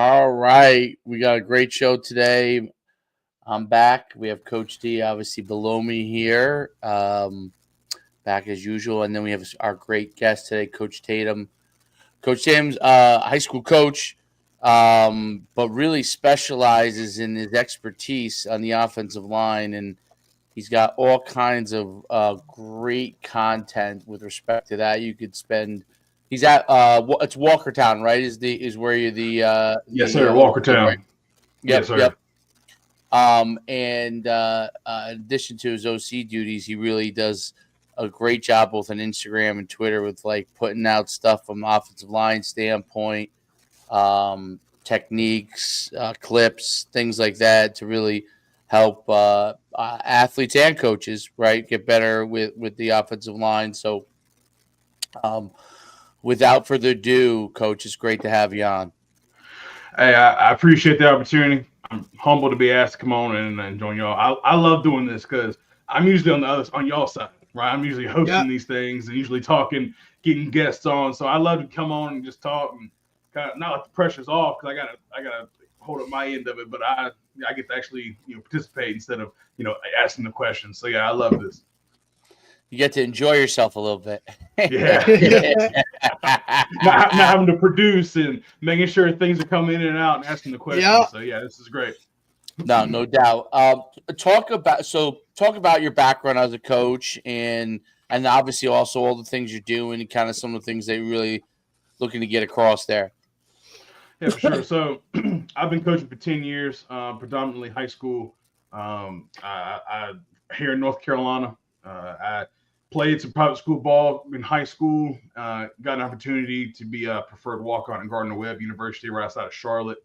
All right. We got a great show today. I'm back. We have Coach D obviously below me here, back as usual. And then we have our great guest today, Coach Tatum. Coach Tatum's high school coach, but really specializes in his expertise on the offensive line. And he's got all kinds of great content with respect to that. You could spend. He's at it's Walkertown, right? Is where you Yes, sir. Walkertown. Right? Yep, Yes, sir. yep. In addition to his OC duties, he really does a great job both on Instagram and Twitter with like putting out stuff from the offensive line standpoint, techniques, clips, things like that to really help athletes and coaches, right, get better with the offensive line. So, without further ado, Coach, it's great to have you on. Hey, I appreciate the opportunity. I'm humbled to be asked to come on and join y'all. I love doing this because I'm usually on y'all side, right? I'm usually hosting these things and usually talking, getting guests on. So I love to come on and just talk and kind of not let the pressure's off because I gotta hold up my end of it, but I get to actually participate instead of asking the questions. So yeah, I love this. You get to enjoy yourself a little bit. Yeah. not having to produce and making sure things are coming in and out and asking the questions. Yeah. So yeah, this is great. No doubt. Talk about your background as a coach and obviously also all the things you're doing and kind of some of the things that you're really looking to get across there. Yeah, for sure. So I've been coaching for 10 years, predominantly high school. I here in North Carolina. I played some private school ball in high school. Got an opportunity to be a preferred walk-on at Gardner-Webb University right outside of Charlotte.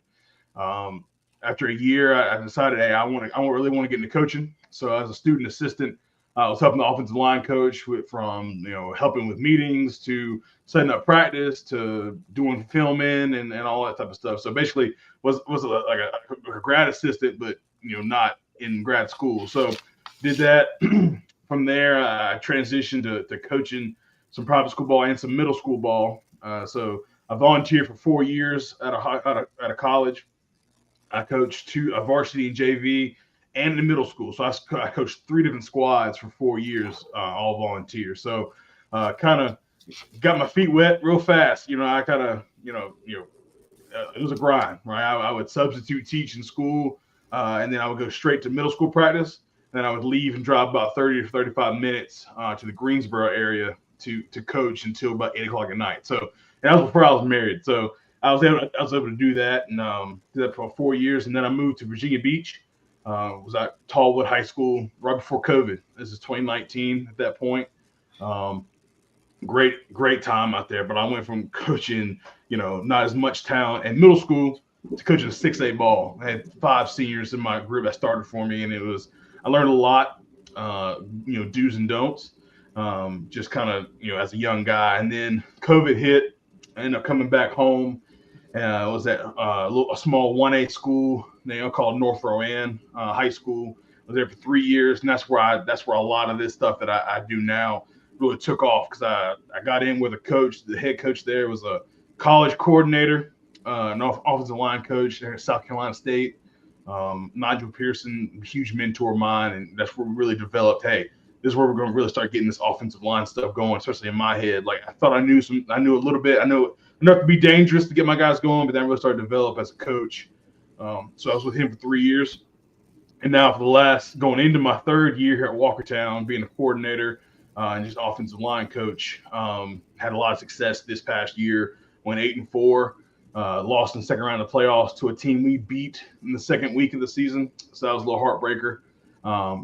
After a year, I decided, hey, I really want to get into coaching. So as a student assistant, I was helping the offensive line coach from helping with meetings to setting up practice to doing filming and all that type of stuff. So basically, was like a grad assistant, but not in grad school. So did that. From there, I transitioned to coaching some private school ball and some middle school ball. So I volunteered for 4 years at a college. I coached a varsity and JV and in middle school. So I coached 3 different squads for 4 years, all volunteer. So kind of got my feet wet real fast. I kind of, it was a grind, right? I would substitute teach in school, and then I would go straight to middle school practice. Then I would leave and drive about 30 to 35 minutes to the Greensboro area to coach until about 8 o'clock at night. So that was before I was married. So I was able to do that and did that for 4 years. And then I moved to Virginia Beach. Was at Tallwood High School right before COVID. This is 2019 at that point. Great time out there. But I went from coaching, not as much talent in middle school to coaching 6A ball. I had 5 seniors in my group that started for me, and I learned a lot, do's and don'ts, just kind of, as a young guy. And then COVID hit. I ended up coming back home. I was at a small 1A school, called North Rowan High School. I was there for 3 years, and that's where a lot of this stuff that I do now really took off because I got in with a coach. The head coach there was a college coordinator, an offensive line coach there at South Carolina State. Nigel Pearson, huge mentor of mine, and that's where we really developed. Hey, this is where we're going to really start getting this offensive line stuff going, especially in my head. Like I thought I knew a little bit. I knew enough to be dangerous to get my guys going, but then I really started to develop as a coach. So I was with him for 3 years, and now going into my 3rd year here at Walkertown, being a coordinator and just offensive line coach, had a lot of success this past year. Went 8-4. Lost in the second round of the playoffs to a team we beat in the second week of the season. So that was a little heartbreaker.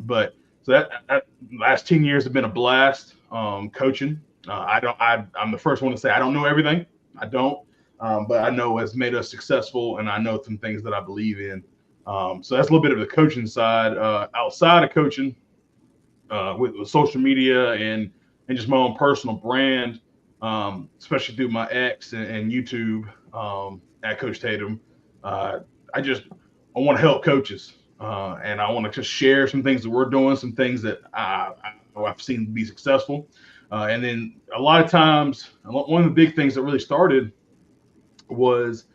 But that last 10 years have been a blast coaching. I'm the first one to say I don't know everything. I don't. But I know it's made us successful, and I know some things that I believe in. So that's a little bit of the coaching side. Outside of coaching, with social media and just my own personal brand, especially through my X and YouTube, at Coach Tatum. I want to help coaches, and I want to just share some things that we're doing, some things that I've seen be successful. And then a lot of times, one of the big things that really started was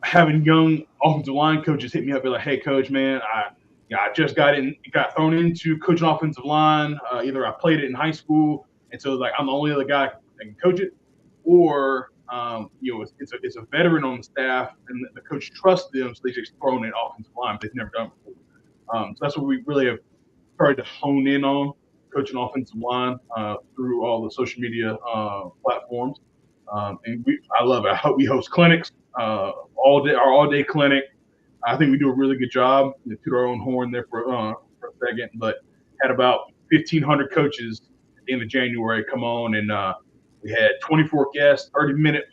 Having young offensive line coaches hit me up, be like, "Hey, coach, man, I just got thrown into coaching offensive line. Either I played it in high school, and so like I'm the only other guy that can coach it, or it's a veteran on the staff, and the coach trusts them, so they just thrown in offensive line, but they've never done it before. So that's what we really have started to hone in on coaching offensive line through all the social media platforms. And I love it. I hope we host clinics all day, our all day clinic. I think we do a really good job. Toot our own horn there for a second, but had about 1,500 coaches at the end of January come on, and we had 24 guests, 30-minute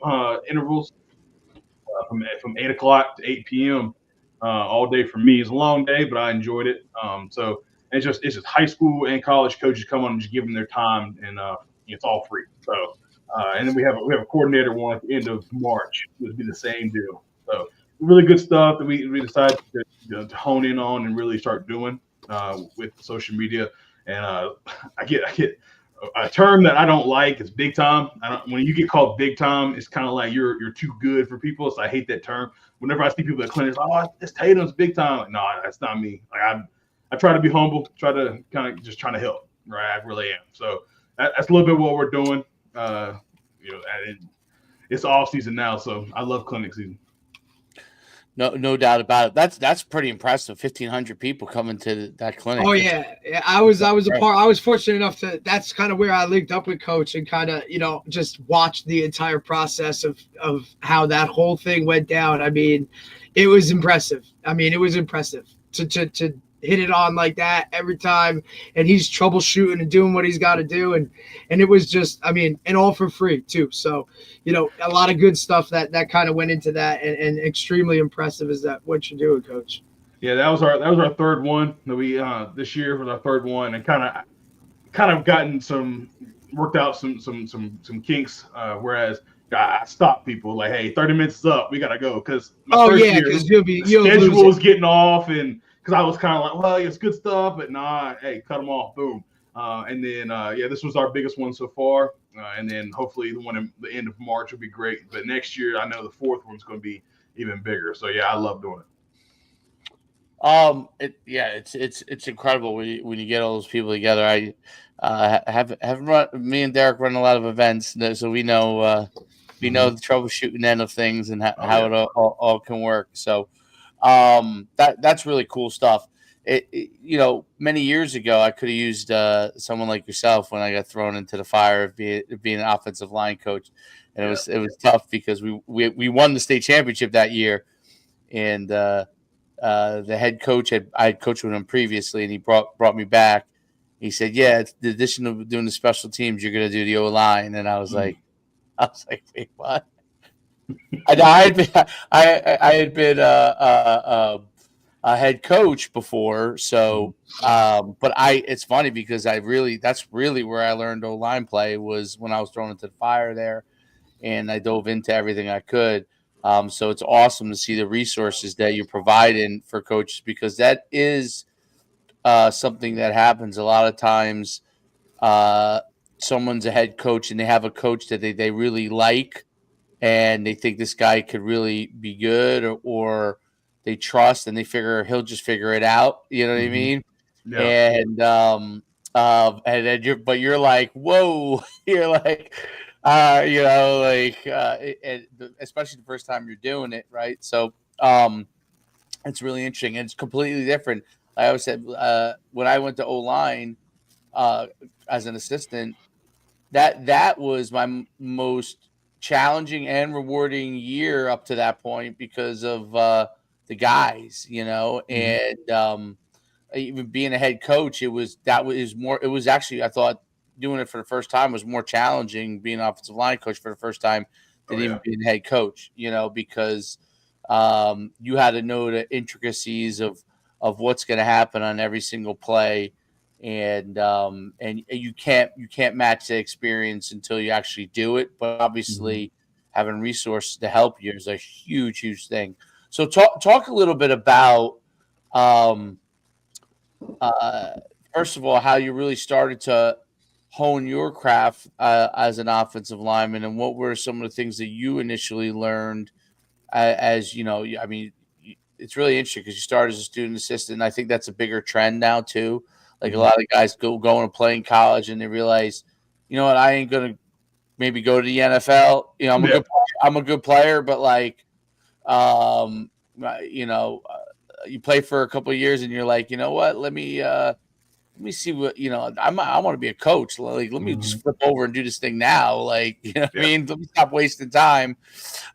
intervals from 8 o'clock to 8 p.m. All day for me. It's a long day, but I enjoyed it. So it's just high school and college coaches come on and just give them their time, and it's all free. So and then we have a coordinator one at the end of March. It would be the same deal. So really good stuff that we decided to hone in on and really start doing with social media. And I get a term that I don't like is big time. When you get called big time, it's kind of like you're too good for people. So I hate that term. Whenever I see people at clinics, oh, it's Tatum's big time. Like, no, that's not me. Like I try to be humble, try to kind of just trying to help. Right, I really am. So that's a little bit what we're doing. And it's off season now, so I love clinic season. No doubt about it. That's pretty impressive. 1,500 people coming to that clinic. Oh yeah, I was a part. I was fortunate enough to. That's kind of where I linked up with Coach and kind of just watched the entire process of how that whole thing went down. I mean, it was impressive. It was impressive to hit it on like that every time, and he's troubleshooting and doing what he's got to do, and it was just, and all for free too. So, a lot of good stuff that kind of went into that, and extremely impressive is that what you're doing, Coach. Yeah, that was our third one that we this year was our third one, and kind of gotten worked out some kinks. Whereas I stopped people like, hey, 30 minutes is up, we gotta go, because because you'll schedule was getting off, and because I was kind of like, well, it's good stuff, but nah, hey, cut them off, boom. And then this was our biggest one so far, and then hopefully the one in the end of March will be great. But next year, I know the fourth one's going to be even bigger. So yeah, I love doing it. It's incredible when you get all those people together. I have run, me and Derek run a lot of events, so we know the troubleshooting end of things and how it all can work. So that's really cool stuff. Many years ago, I could have used someone like yourself when I got thrown into the fire of being an offensive line coach, and it was tough because we won the state championship that year, and the head coach I had coached with him previously, and he brought me back. He said, "Yeah, it's the addition of doing the special teams, you're going to do the O line," and I was like, "Wait, what?" I had been a head coach before, so but it's funny because that's really where I learned O line play was when I was thrown into the fire there, and I dove into everything I could. So it's awesome to see the resources that you're providing for coaches, because that is something that happens a lot of times. Someone's a head coach and they have a coach that they really like, and they think this guy could really be good, or they trust and they figure he'll just figure it out. You know what I mean? Yeah. And then you're like, whoa, you're like, especially the first time you're doing it, right? So it's really interesting, and it's completely different. Like I always said, when I went to O line as an assistant, that was my most challenging and rewarding year up to that point because of the guys, and even being a head coach, it was actually, I thought, doing it for the first time was more challenging being an offensive line coach for the first time than even being a head coach, because you had to know the intricacies of what's going to happen on every single play. And you can't match the experience until you actually do it. But obviously, having resources to help you is a huge thing. So talk a little bit about first of all how you really started to hone your craft as an offensive lineman, and what were some of the things that you initially learned as you know, I mean, it's really interesting because you start as a student assistant. And I think that's a bigger trend now too. Like a lot of guys going to play in college and they realize, you know what, I ain't gonna maybe go to the NFL. You know, I'm a good player, but like, you know, you play for a couple of years and you're like, you know what, let me see what, you know, I want to be a coach. Like, let me just flip over and do this thing now. Like, you know what I mean? Let me stop wasting time.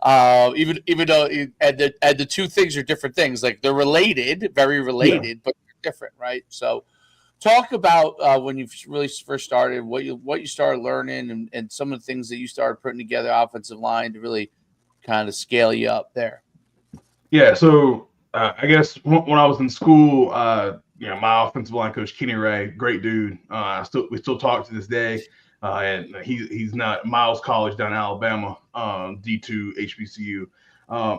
Even though and the two things are different things. Like they're related, very related, but they're different, right? So talk about when you really first started, what you started learning, and some of the things that you started putting together offensive line to really kind of scale you up there. Yeah, so I guess when I was in school, my offensive line coach Kenny Ray, great dude. We still talk to this day, and he's not Miles College down in Alabama, D2 HBCU,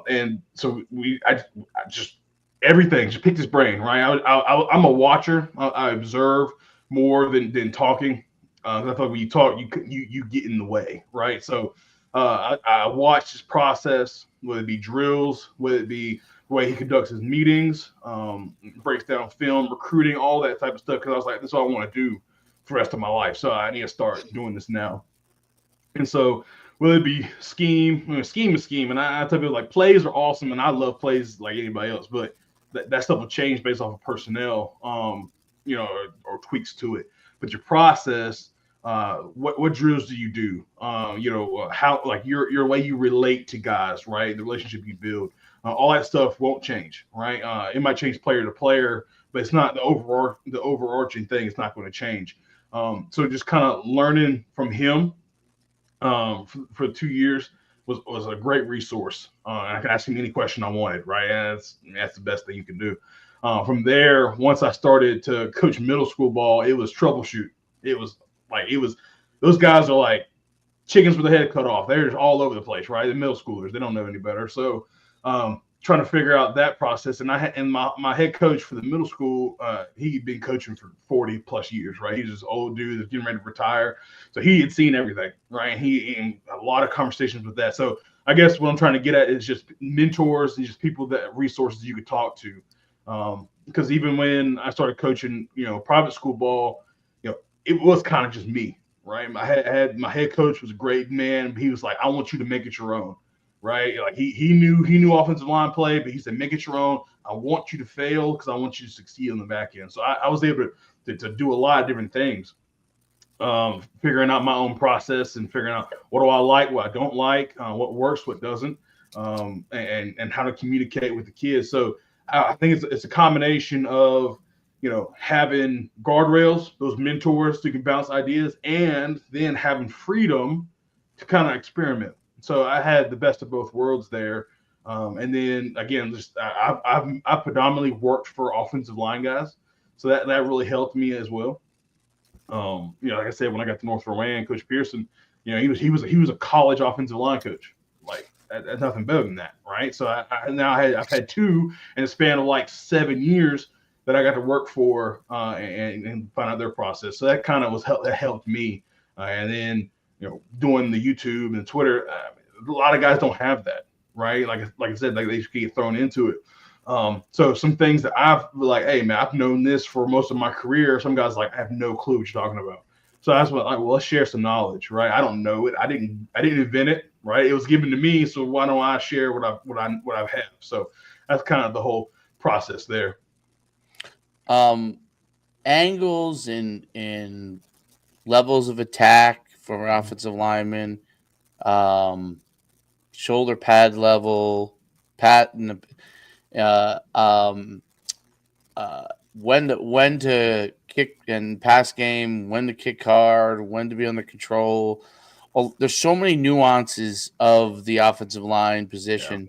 and so I just everything, just picked his brain, right? I'm a watcher. I observe more than talking. I feel like when you talk, you get in the way, right? So I watched his process, whether it be drills, whether it be the way he conducts his meetings, breaks down film, recruiting, all that type of stuff. Because I was like, this is what I want to do for the rest of my life. So I need to start doing this now. And so whether it be scheme is scheme. And I tell people like plays are awesome, and I love plays like anybody else, but that stuff will change based off of personnel, or tweaks to it. But your process, what drills do you do? How like your way you relate to guys, right? The relationship you build, all that stuff won't change, right? It might change player to player, but it's not the overarching thing. It's not going to change. So just kind of learning from him for 2 years was a great resource. I could ask him any question I wanted, right? And that's the best thing you can do. From there, once I started to coach middle school ball, it was troubleshoot. It was those guys are like chickens with their head cut off. They're just all over the place, right? The middle schoolers, they don't know any better. So trying to figure out that process. And my head coach for the middle school, he'd been coaching for 40 plus years, right? He's this old dude that's getting ready to retire. So he had seen everything, right? He in a lot of conversations with that. So I guess what I'm trying to get at is just mentors and just people resources you could talk to. Because even when I started coaching, private school ball, it was kind of just me, right? My head coach was a great man. He was like, I want you to make it your own. Right, like he knew offensive line play, but he said, make it your own. I want you to fail because I want you to succeed on the back end. So I was able to do a lot of different things, figuring out my own process and figuring out what do I like, what I don't like, what works, what doesn't, and how to communicate with the kids. So I think it's a combination of having guardrails, those mentors who can bounce ideas, and then having freedom to kind of experiment. So I had the best of both worlds there. And then again, just I've predominantly worked for offensive line guys, so that really helped me as well. Like I said, when I got to North Rowan, Coach Pearson, he was a college offensive line coach. Like that's nothing better than that, right? So I've had two in a span of like 7 years that I got to work for and find out their process. So that kind of that helped me. And then doing the YouTube and Twitter, a lot of guys don't have that, right? Like I said, like they just get thrown into it. So some things that I've like, hey man, I've known this for most of my career. Some guys like, I have no clue what you're talking about. So that's what well, let's share some knowledge, right? I don't know it. I didn't invent it, right? It was given to me. So why don't I share what I have? So that's kind of the whole process there. Angles and levels of attack from an offensive lineman, shoulder pad level, when to kick and pass game, when to kick hard, when to be under control. Well, there's so many nuances of the offensive line position,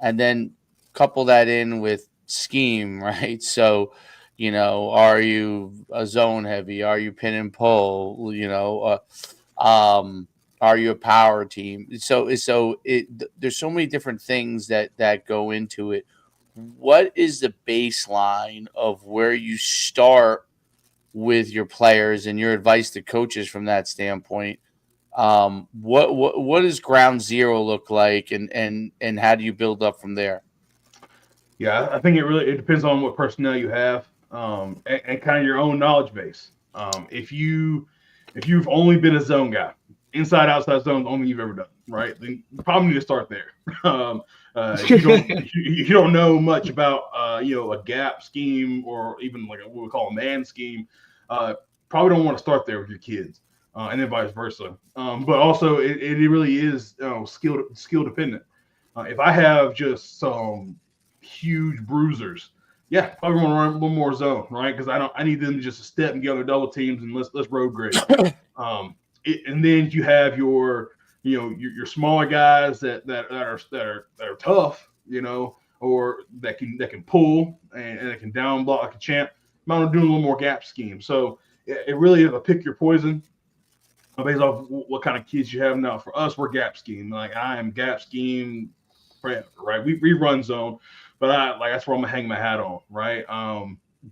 and then couple that in with scheme, right? So, are you a zone heavy? Are you pin and pull? Are you a power team? So there's so many different things that go into it. What is the baseline of where you start with your players and your advice to coaches from that standpoint What does ground zero look like, and how do you build up from there? Yeah, I think it depends on what personnel you have, and kind of your own knowledge base. If you've only been a zone guy, inside outside zone, the only you've ever done, right? Then you probably need to start there. If you don't know much about a gap scheme or even like what we call a man scheme, probably don't want to start there with your kids, and then vice versa. But also it really is skill dependent. If I have just some huge bruisers, yeah, probably want to run one more zone, right? Because I need them just to step and get on their double teams and let's road grade. And then you have your smaller guys that are tough, or that can pull and that can down block like a champ. I'm doing a little more gap scheme. So it really is a pick your poison based off what kind of kids you have. Now for us, we're gap scheme. Like I am gap scheme forever, right? We run zone, but that's where I'm gonna hang my hat on, right?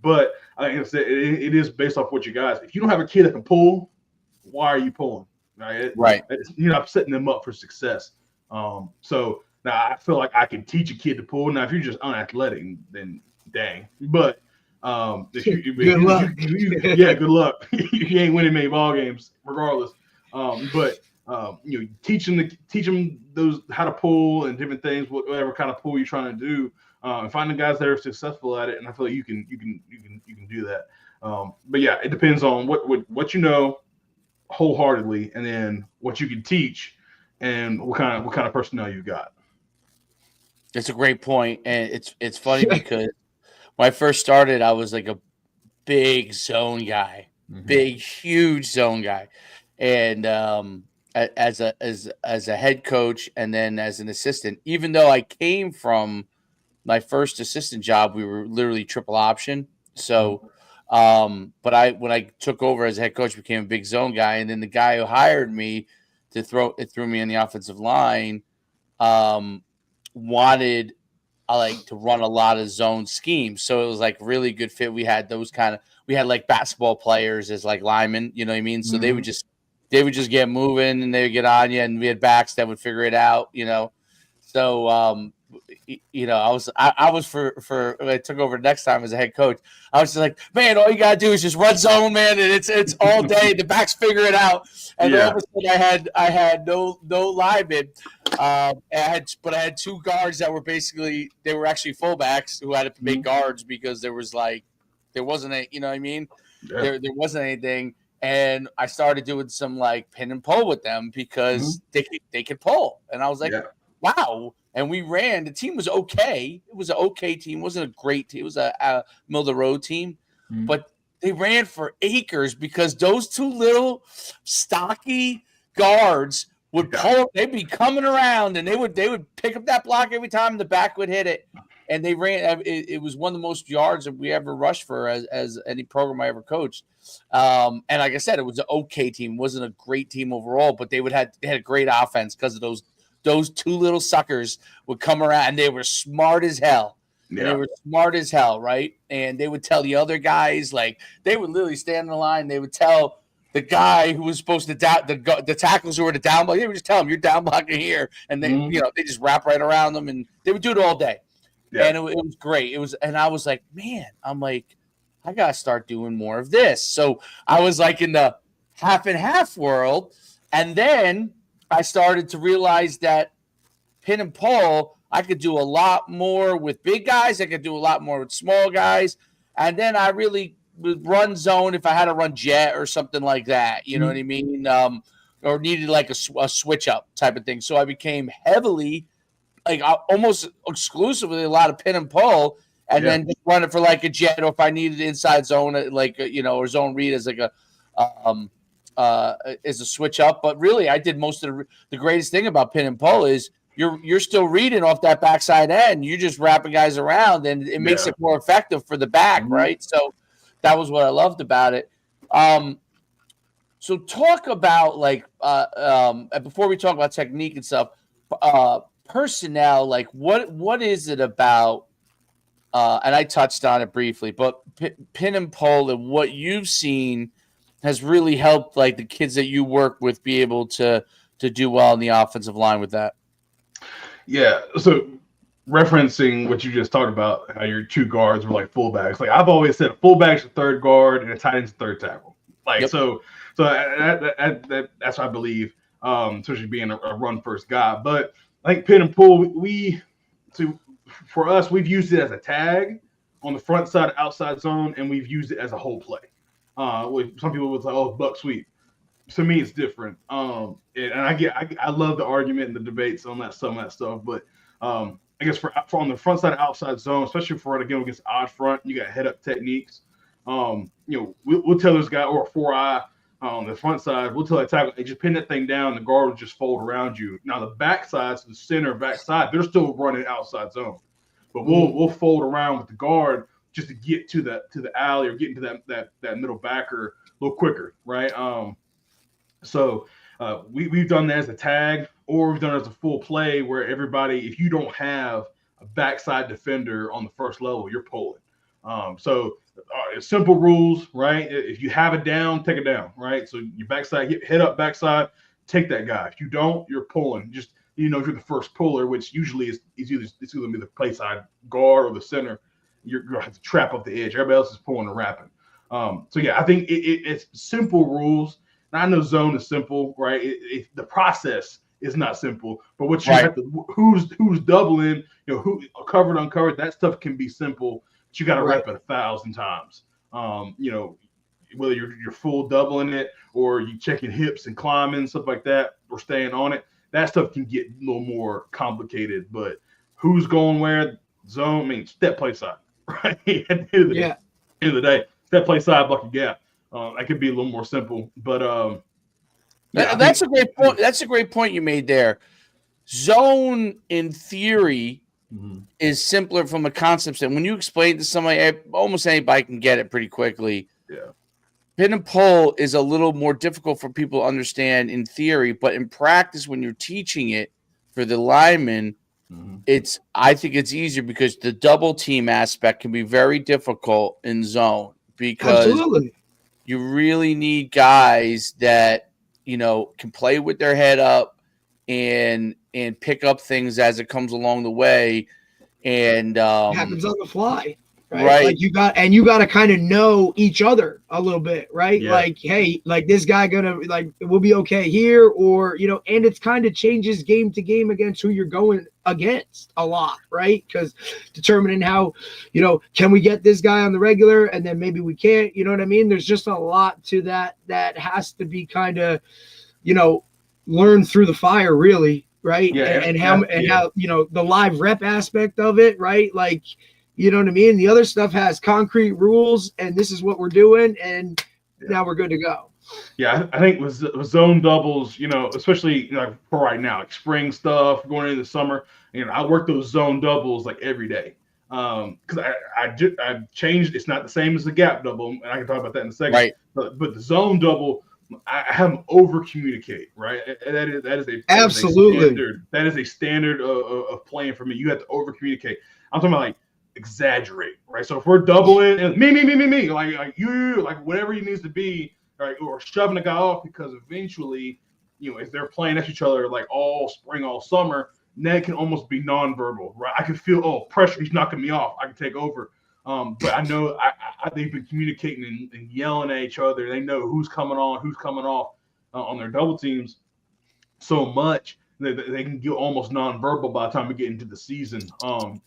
But like I said, it is based off what you guys. If you don't have a kid that can pull, why are you pulling? Right. You're not setting them up for success. So now I feel like I can teach a kid to pull. Now if you're just unathletic, then dang. But good luck. Yeah, good luck. You ain't winning many ball games regardless. But teach them those how to pull and different things, whatever kind of pull you're trying to do. And find the guys that are successful at it, and I feel like you can do that. But yeah, it depends on what you know wholeheartedly, and then what you can teach, and what kind of personnel you got. It's a great point, and it's funny because when I first started, I was like a big zone guy, big huge zone guy, and as a head coach, and then as an assistant, even though I came from my first assistant job, we were literally triple option. So, but when I took over as a head coach, became a big zone guy, and then the guy who hired me threw me on the offensive line, wanted to run a lot of zone schemes. So it was like really good fit. We had we had like basketball players as like linemen, you know what I mean? So they would just get moving and they would get on you, and we had backs that would figure it out, So I was for when I took over next time as a head coach, I was just like, man, all you gotta do is just run zone, man, and it's all day. The backs figure it out, and all of a sudden I had no linemen. I had two guards that were they were actually fullbacks who had to make guards because there wasn't a, you know what I mean? Yeah. There wasn't anything. And I started doing some like pin and pull with them because they could pull. And I was like, wow. And we ran. The team was okay. It was an okay team. It wasn't a great team. It was a middle of the road team. But they ran for acres because those two little stocky guards would pull. They'd be coming around, and they would pick up that block every time the back would hit it. And they ran. It was one of the most yards that we ever rushed for as any program I ever coached. And like I said, it was an okay team. It wasn't a great team overall, but they had a great offense because of those two little suckers would come around, and they were smart as hell. Yeah. They were smart as hell, right? And they would tell the other guys, like they would literally stand in the line. They would tell the guy who was supposed to the tackles who were the down block. They would just tell them, "You're down blocking here," and they they just wrap right around them, and they would do it all day. Yeah. And it was great. And I was like, man, I gotta start doing more of this. So I was like in the half and half world, and then I started to realize that pin and pull, I could do a lot more with big guys. I could do a lot more with small guys. And then I really would run zone if I had to run jet or something like that. You know what I mean? Or needed like a switch up type of thing. So I became heavily, like almost exclusively, a lot of pin and pull. And then just run it for like a jet, or if I needed inside zone, like, or zone read as like as a switch up. But really, I did most of the greatest thing about pin and pull is you're still reading off that backside end. You're just wrapping guys around, and it makes it more effective for the back, right? So that was what I loved about it. So talk about before we talk about technique and stuff, personnel. Like what is it about? And I touched on it briefly, but pin and pull and what you've seen has really helped like the kids that you work with be able to do well in the offensive line with that? Yeah. So referencing what you just talked about, how your two guards were like fullbacks. Like I've always said, a fullback's a third guard and a tight end's a third tackle. Like Yep. so that's what I believe. Especially being a run first guy. But I think pin and pull, for us, we've used it as a tag on the front side, outside zone, and we've used it as a whole play. Some people would say, "Oh, buck sweep." To me, it's different. And I love the argument and the debates on that some of that stuff. But I guess for on the front side, outside zone, especially for again against odd front, you got head up techniques. We'll tell this guy or a 4-eye on the front side. We'll tell that tackle, hey, just pin that thing down. The guard will just fold around you. Now the back side, so the center back side, they're still running outside zone, but we'll fold around with the guard just to get to the alley or get into that middle backer a little quicker, right? So we've done that as a tag, or we've done it as a full play where everybody, if you don't have a backside defender on the first level, you're pulling. Simple rules, right? If you have it down, take it down, right? So your backside, head up backside, take that guy. If you don't, you're pulling. Just if you're the first puller, which usually is either going to be the play side guard or the center, you're going to have to trap up the edge. Everybody else is pulling and wrapping. I think it's simple rules. Now, I know zone is simple, right? The process is not simple, but what you have to, who's doubling, who covered, uncovered, that stuff can be simple, but you got to rep it 1,000 times. Whether you're full doubling it or you checking hips and climbing, stuff like that, or staying on it, that stuff can get a little more complicated. But who's going where, zone, step play side, right? At the end of the day, step play side, block your gap. That could be a little more simple, but that's a great point. That's a great point you made there. Zone, in theory, is simpler from a concept standpoint. When you explain to somebody, almost anybody can get it pretty quickly. Yeah. Pin and pull is a little more difficult for people to understand in theory, but in practice, when you're teaching it for the linemen, I think it's easier because the double team aspect can be very difficult in zone because you really need guys that, can play with their head up and pick up things as it comes along the way. And it happens on the fly, right? Like you got to kind of know each other a little bit, right? Yeah. Like, hey, like this guy we'll be okay here, or and it's kind of changes game to game against who you're going against a lot, right? Because determining how, can we get this guy on the regular, and then maybe we can't, you know what I mean? There's just a lot to that has to be kind of, learned through the fire, really. Right. Yeah, and how the live rep aspect of it, right? Like, you know what I mean? The other stuff has concrete rules, and this is what we're doing, and now we're good to go. Yeah, I think with zone doubles, especially for right now, like spring stuff going into the summer, I work those zone doubles like every day. Because I changed. It's not the same as the gap double, and I can talk about that in a second. Right. But the zone double, I have them over communicate, right? That is a standard of playing for me. You have to over communicate. I'm talking about like exaggerate, right? So if we're doubling and me, like you, like whatever he needs to be, right? Or shoving a guy off, because eventually, if they're playing at each other like all spring, all summer, that can almost be nonverbal, right? I can feel, pressure, he's knocking me off. I can take over. But I know they've been communicating and yelling at each other. They know who's coming on, who's coming off on their double teams so much that they can get almost nonverbal by the time we get into the season.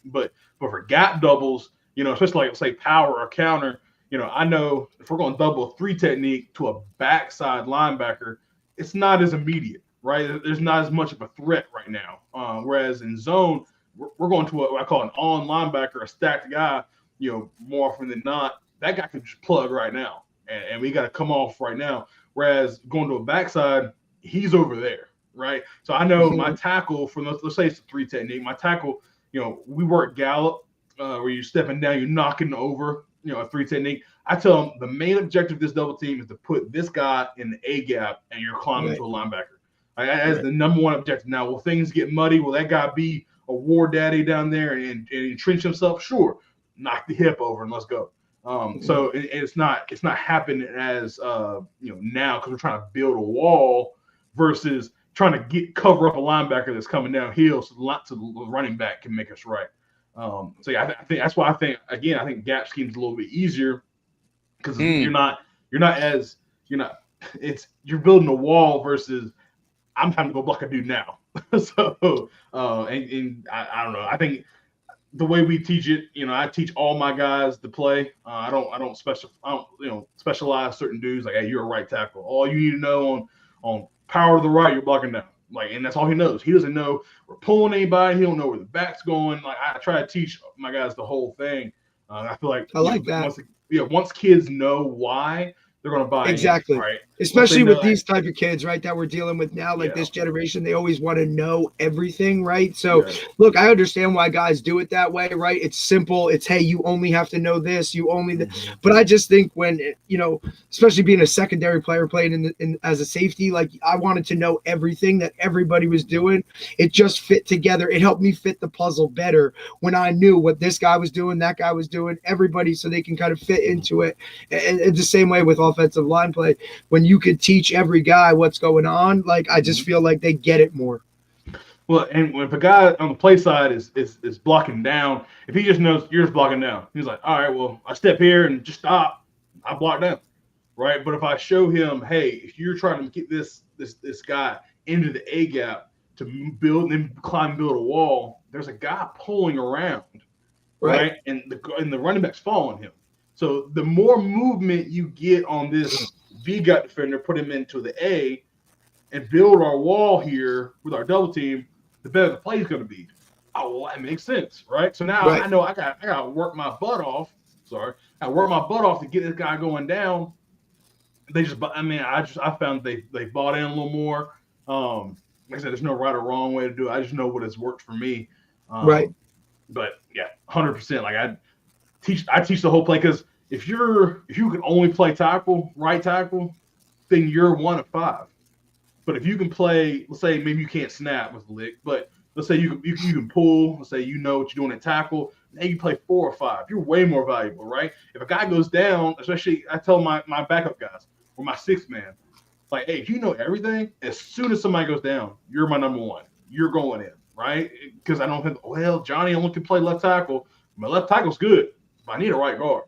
But for gap doubles, especially like say power or counter, I know if we're going to double a 3 technique to a backside linebacker, it's not as immediate, right? There's not as much of a threat right now. Whereas in zone, we're going to what I call an on linebacker, a stacked guy. More often than not, that guy can just plug right now, and we got to come off right now. Whereas going to a backside, he's over there, right? So I know my tackle from let's say it's a 3 technique. My tackle, we work gallop, where you're stepping down, you're knocking over, a 3 technique. I tell them the main objective of this double team is to put this guy in the A gap, and you're climbing to a linebacker. That's the number one objective. Now, will things get muddy? Will that guy be a war daddy down there and entrench himself? Sure. Knock the hip over and let's go. So it's not happening as now because we're trying to build a wall versus trying to cover up a linebacker that's coming downhill so the running back can make us right. So yeah, I think that's why I think gap scheme's a little bit easier because you're not you're building a wall versus I'm having to go block a dude now. So and I don't know. I think the way we teach it, I teach all my guys to play. I don't specialize certain dudes like, hey, you're a right tackle. All you need to know on power to the right, you're blocking down. Like, and that's all he knows. He doesn't know we're pulling anybody. He don't know where the back's going. Like, I try to teach my guys the whole thing. I feel like I like that. Once kids know why, they're going to buy exactly. in, right? Especially with these type of kids, right, that we're dealing with now, like this generation, they always want to know everything, right? So, look, I understand why guys do it that way, right? It's simple. It's, hey, you only have to know this. You only But I just think when, especially being a secondary player playing in as a safety, like I wanted to know everything that everybody was doing. It just fit together. It helped me fit the puzzle better when I knew what this guy was doing, that guy was doing, everybody, so they can kind of fit into it. And it's the same way with offensive line play. When you could teach every guy what's going on, like I just feel like they get it more. Well, and if a guy on the play side is blocking down, if he just knows you're just blocking down, he's like, all right, well, I step here and just stop. I block down, right? But if I show him, hey, if you're trying to get this guy into the A gap to build and build a wall, there's a guy pulling around, right? And the running back's following him. So the more movement you get on this V gap defender, put him into the A, and build our wall here with our double team, the better the play is going to be. Oh, well, that makes sense, right? So now I know I got to work my butt off. I work my butt off to get this guy going down. I found they bought in a little more. Like I said, there's no right or wrong way to do it. I just know what has worked for me. Right. But yeah, 100%. Like I teach the whole play because if you can only play right tackle, then you're 1 of 5. But if you can play, let's say maybe you can't snap with lick, but let's say you can pull. Let's say you know what you're doing at tackle. Now you play 4 or 5. You're way more valuable, right? If a guy goes down, especially I tell my backup guys or my 6th man, like, hey, if you know everything, as soon as somebody goes down, you're my number 1. You're going in, right? Because I don't think, well, Johnny only can play left tackle. My left tackle's good, but I need a right guard.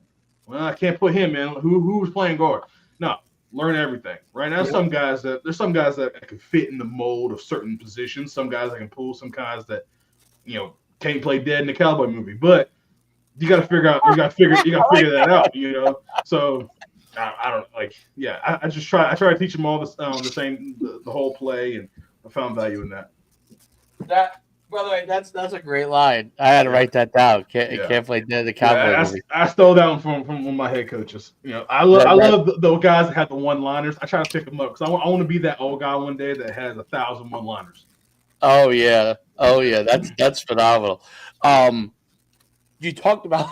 Well, I can't put him in. Who's playing guard? No. Learn everything, right? Now, there's some guys that can fit in the mold of certain positions. Some guys that can pull. Some guys that, can't play dead in the cowboy movie. But you got to figure that out, So I don't like. Yeah, I just try to teach them all the whole play, and I found value in that. That. By the way, that's a great line. I had to write that down. Can't play dead in the cowboy movie. I stole that one from one of my head coaches. I love the guys that have the one-liners. I try to pick them up because I want to be that old guy one day that has 1,000 one-liners. Oh yeah. That's phenomenal. You talked about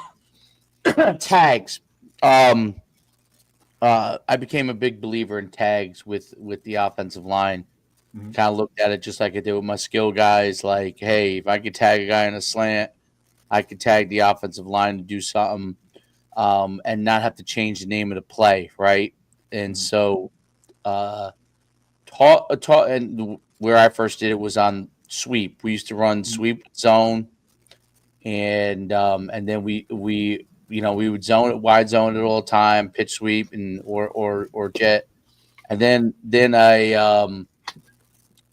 tags. I became a big believer in tags with the offensive line. Kind of looked at it just like I did with my skill guys. Like, hey, if I could tag a guy in a slant, I could tag the offensive line to do something, and not have to change the name of the play, right? And so, and where I first did it was on sweep. We used to run sweep zone, and then we would zone it, wide zone it all the time, pitch sweep and or jet, and then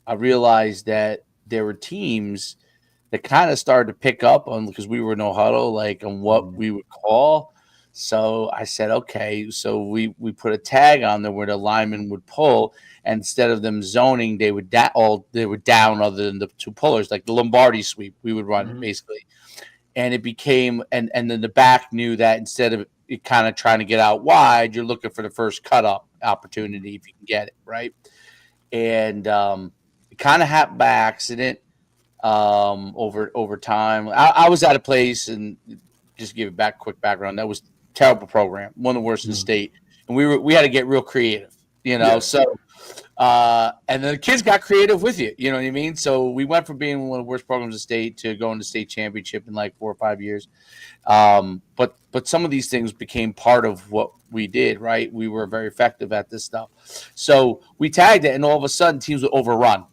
I realized that there were teams that kind of started to pick up on, because we were no huddle, like on what we would call. So I said, okay, so we put a tag on there where the lineman would pull, and instead of them zoning, they would down other than the 2 pullers, like the Lombardi sweep we would run basically. And it became, and then the back knew that instead of it kind of trying to get out wide, you're looking for the first cut up opportunity if you can get it, right? And it kind of happened by accident over time. I was at a place, and just to give it quick background, that was a terrible program, one of the worst in the state, and we had to get real creative, So And the kids got creative with you. You know what I mean? So we went from being one of the worst programs in the state to going to state championship in like 4 or 5 years. But some of these things became part of what we did, right? We were very effective at this stuff. So we tagged it, and all of a sudden teams would overrun.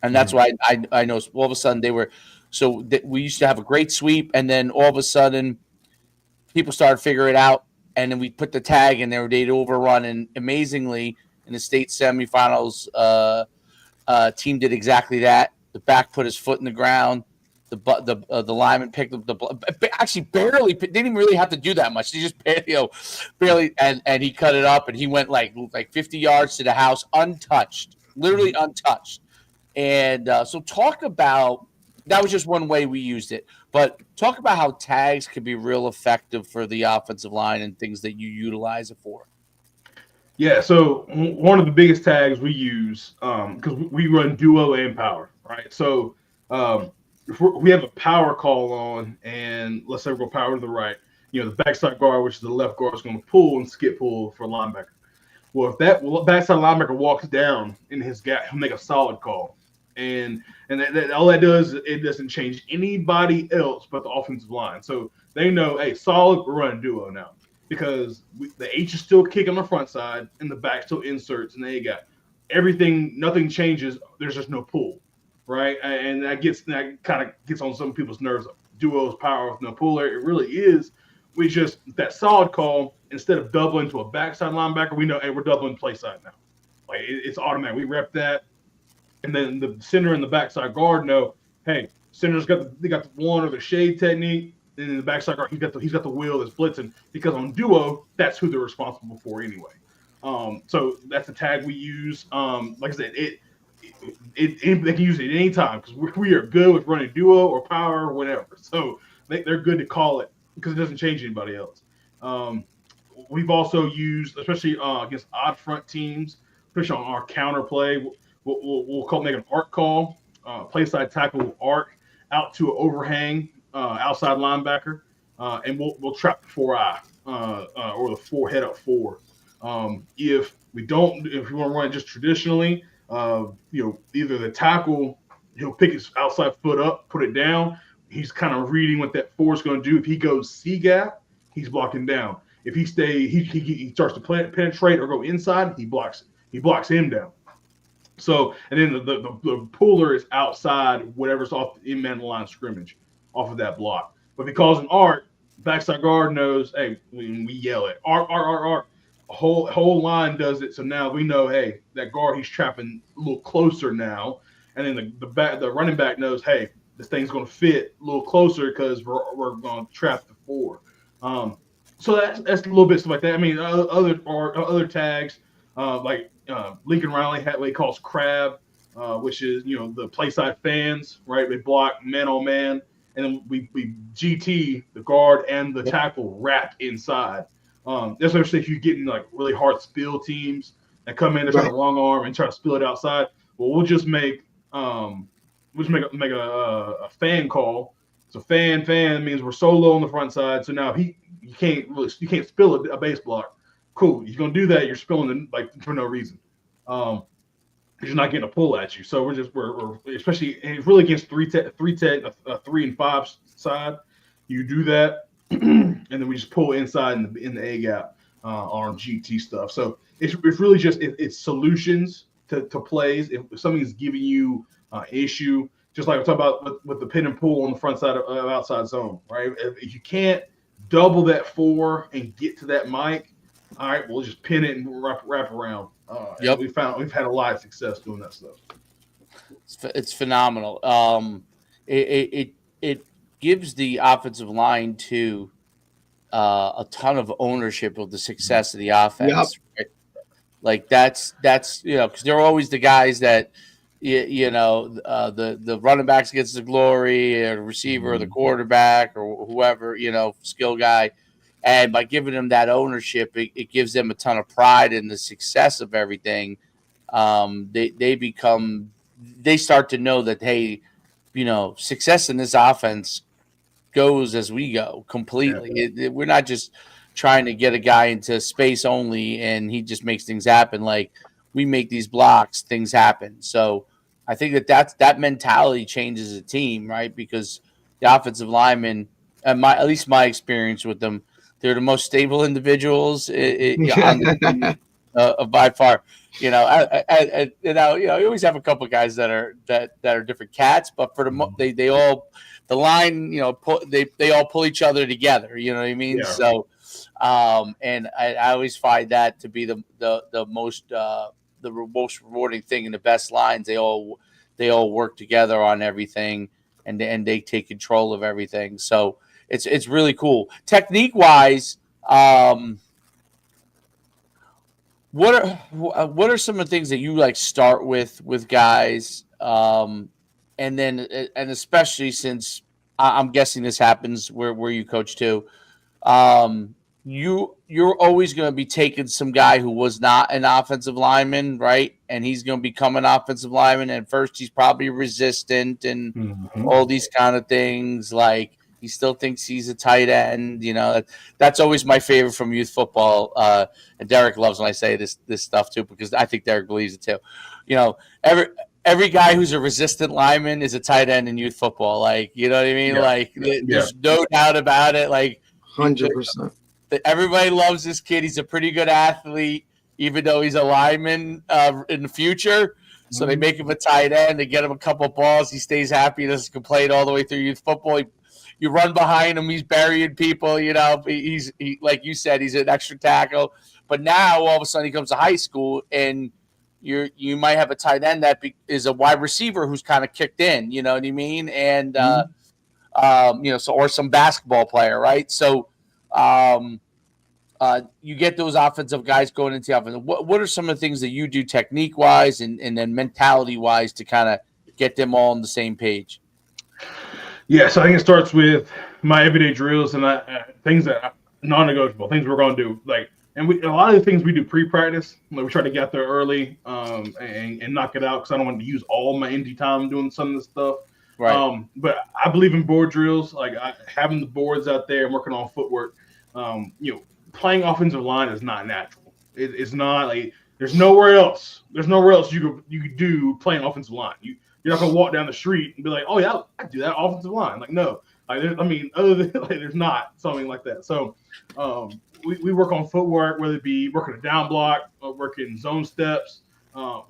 And that's why I know all of a sudden they were – so we used to have a great sweep, and then all of a sudden people started figuring it out, and then we put the tag, and they'd overrun. And amazingly, in the state semifinals, team did exactly that. The back put his foot in the ground. The lineman picked up actually barely didn't even really have to do that much. He just barely and he cut it up, and he went like 50 yards to the house untouched, literally untouched. And so talk about that was just one way we used it, but talk about how tags can be real effective for the offensive line and things that you utilize it for. Yeah, so one of the biggest tags we use because we run duo and power, right? So if we have a power call on, and let's say we're going to power to the right, the backside guard, which is the left guard, is going to pull and skip pull for a linebacker. Well, if that backside linebacker walks down in his gap, he'll make a solid call. And all that does is it doesn't change anybody else but the offensive line. So they know, hey, solid, we're running duo now. Because the H is still kicking on the front side, and the back still inserts, and they got everything. Nothing changes. There's just no pull, right? And that kind of gets on some people's nerves. Duo's power with no puller. It really is. We just that solid call instead of doubling to a backside linebacker. We know, hey, we're doubling play side now. Like it's automatic. We rep that, and then the center and the backside guard know, hey, center's got the one or the shade technique. And in the backside guard, he's got the wheel that's blitzing because on duo, that's who they're responsible for anyway. So that's the tag we use. Like I said, they can use it at any time because we are good with running duo or power or whatever. So they're good to call it because it doesn't change anybody else. We've also used, especially against odd front teams, especially on our counter play, we'll make an arc call, play side tackle arc out to an overhang. Outside linebacker, and we'll trap the 4-eye or the 4 head up 4. If we want to run it just traditionally, either the tackle he'll pick his outside foot up, put it down. He's kind of reading what that 4 is going to do. If he goes C gap, he's blocking down. If he he starts to penetrate or go inside, he blocks him down. So and then the puller is outside whatever's off the in-man line of scrimmage. Off of that block. But if he calls an arc, backside guard knows, hey, when we yell it, arc, a whole line does it. So now we know, hey, that guard, he's trapping a little closer now. And then the running back knows, hey, this thing's going to fit a little closer because we're going to trap the 4. So that's a little bit stuff like that. I mean, other tags, like Lincoln Riley had what he calls crab, which is, the play side fans, right? They block man on man. And then we GT the guard and the tackle wrap inside. Especially if you're getting like really hard spill teams that come in to try to long arm and try to spill it outside. Well, we'll just make a fan call. So fan means we're so low on the front side. So now you can't spill a base block. Cool. You're gonna do that. You're spilling for no reason. You're not getting a pull at you. So we're especially and really against 3 and 5 side, you do that, and then we just pull inside in the A gap on GT stuff. So it's really just it's solutions to plays. If something's giving you issue, just like I'm talking about with the pin and pull on the front side of outside zone, right? If you can't double that 4 and get to that mic, all right, we'll just pin it and wrap around. Yep. We've had a lot of success doing that stuff. It's phenomenal. It gives the offensive line to a ton of ownership of the success of the offense. Yep. Right? Like that's because they're always the guys that the running backs gets the glory, or the receiver, or the quarterback, or whoever skill guy. And by giving them that ownership, it gives them a ton of pride in the success of everything. They start to know that, hey, success in this offense goes as we go completely. Yeah. We're not just trying to get a guy into space only and he just makes things happen. Like we make these blocks, things happen. So I think that mentality changes a team, right? Because the offensive linemen, at least my experience with them, they're the most stable individuals on the team by far. You always have a couple of guys that are different cats, but for they all the line, they all pull each other together. You know what I mean? Yeah. So, and I always find that to be the most most rewarding thing in the best lines. They all work together on everything, and they take control of everything. So it's really cool. Technique wise, what are some of the things that you like start with guys, and then and especially since I'm guessing this happens where you coach too, um, you're always going to be taking some guy who was not an offensive lineman, right? And he's going to become an offensive lineman. And first, he's probably resistant and all these kind of things. Like he still thinks he's a tight end. That's always my favorite from youth football. And Derek loves when I say this stuff too, because I think Derek believes it too. Every guy who's a resistant lineman is a tight end in youth football. Like, you know what I mean? Yeah. Like, there's no doubt about it. Like, 100%. everybody loves this kid. He's a pretty good athlete, even though he's a lineman in the future. So they make him a tight end. They get him a couple balls. He stays happy. He doesn't complain all the way through youth football. You run behind him. He's burying people. He's like you said, he's an extra tackle. But now all of a sudden he comes to high school, and you might have a tight end that is a wide receiver who's kind of kicked in. You know what I mean? And or some basketball player, right? So. You get those offensive guys going into the offense. What are some of the things that you do technique wise and then mentality wise to kind of get them all on the same page? Yeah, so I think it starts with my everyday drills and things that are non-negotiable, things we're going to do. A lot of the things we do pre-practice. We try to get there early and knock it out because I don't want to use all my ND time doing some of this stuff. Right. But I believe in board drills, having the boards out there and working on footwork. Playing offensive line is not natural. It's not like there's nowhere else. There's nowhere else you could do playing offensive line. You're not gonna walk down the street and be like, oh yeah, I do that offensive line. Like no, other than there's not something like that. So we work on footwork, whether it be working a down block, working zone steps, duck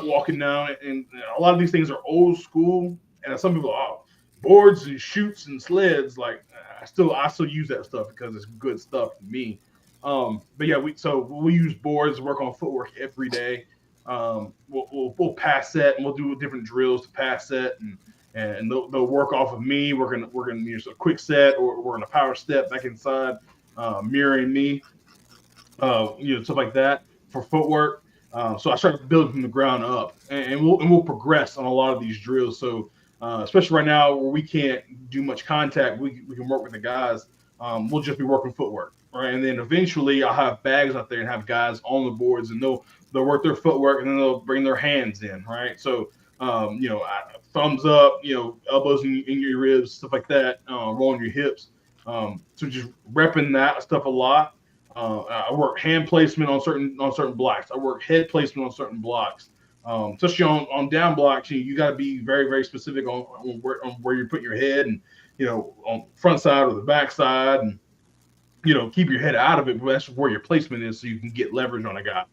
walking down, and a lot of these things are old school. And some people, boards and chutes and sleds, I still use that stuff because it's good stuff to me. But yeah, we use boards, work on footwork every day. We'll pass set and we'll do different drills to pass set and they'll work off of me. We're gonna use a quick set or we're gonna power step back inside, mirroring me, stuff like that for footwork. So I started building from the ground up, and we'll progress on a lot of these drills. So especially right now where we can't do much contact, we can work with the guys. We'll just be working footwork, right? And then eventually I'll have bags out there and have guys on the boards, and they'll work their footwork, and then they'll bring their hands in, right? So thumbs up, elbows in your ribs, stuff like that, rolling your hips. So just repping that stuff a lot. I work hand placement on certain blocks. I work head placement on certain blocks. Especially on down blocks, you got to be very, very specific on where you put your head, and on front side or the back side, and keep your head out of it, but that's where your placement is, so you can get leverage on a guy.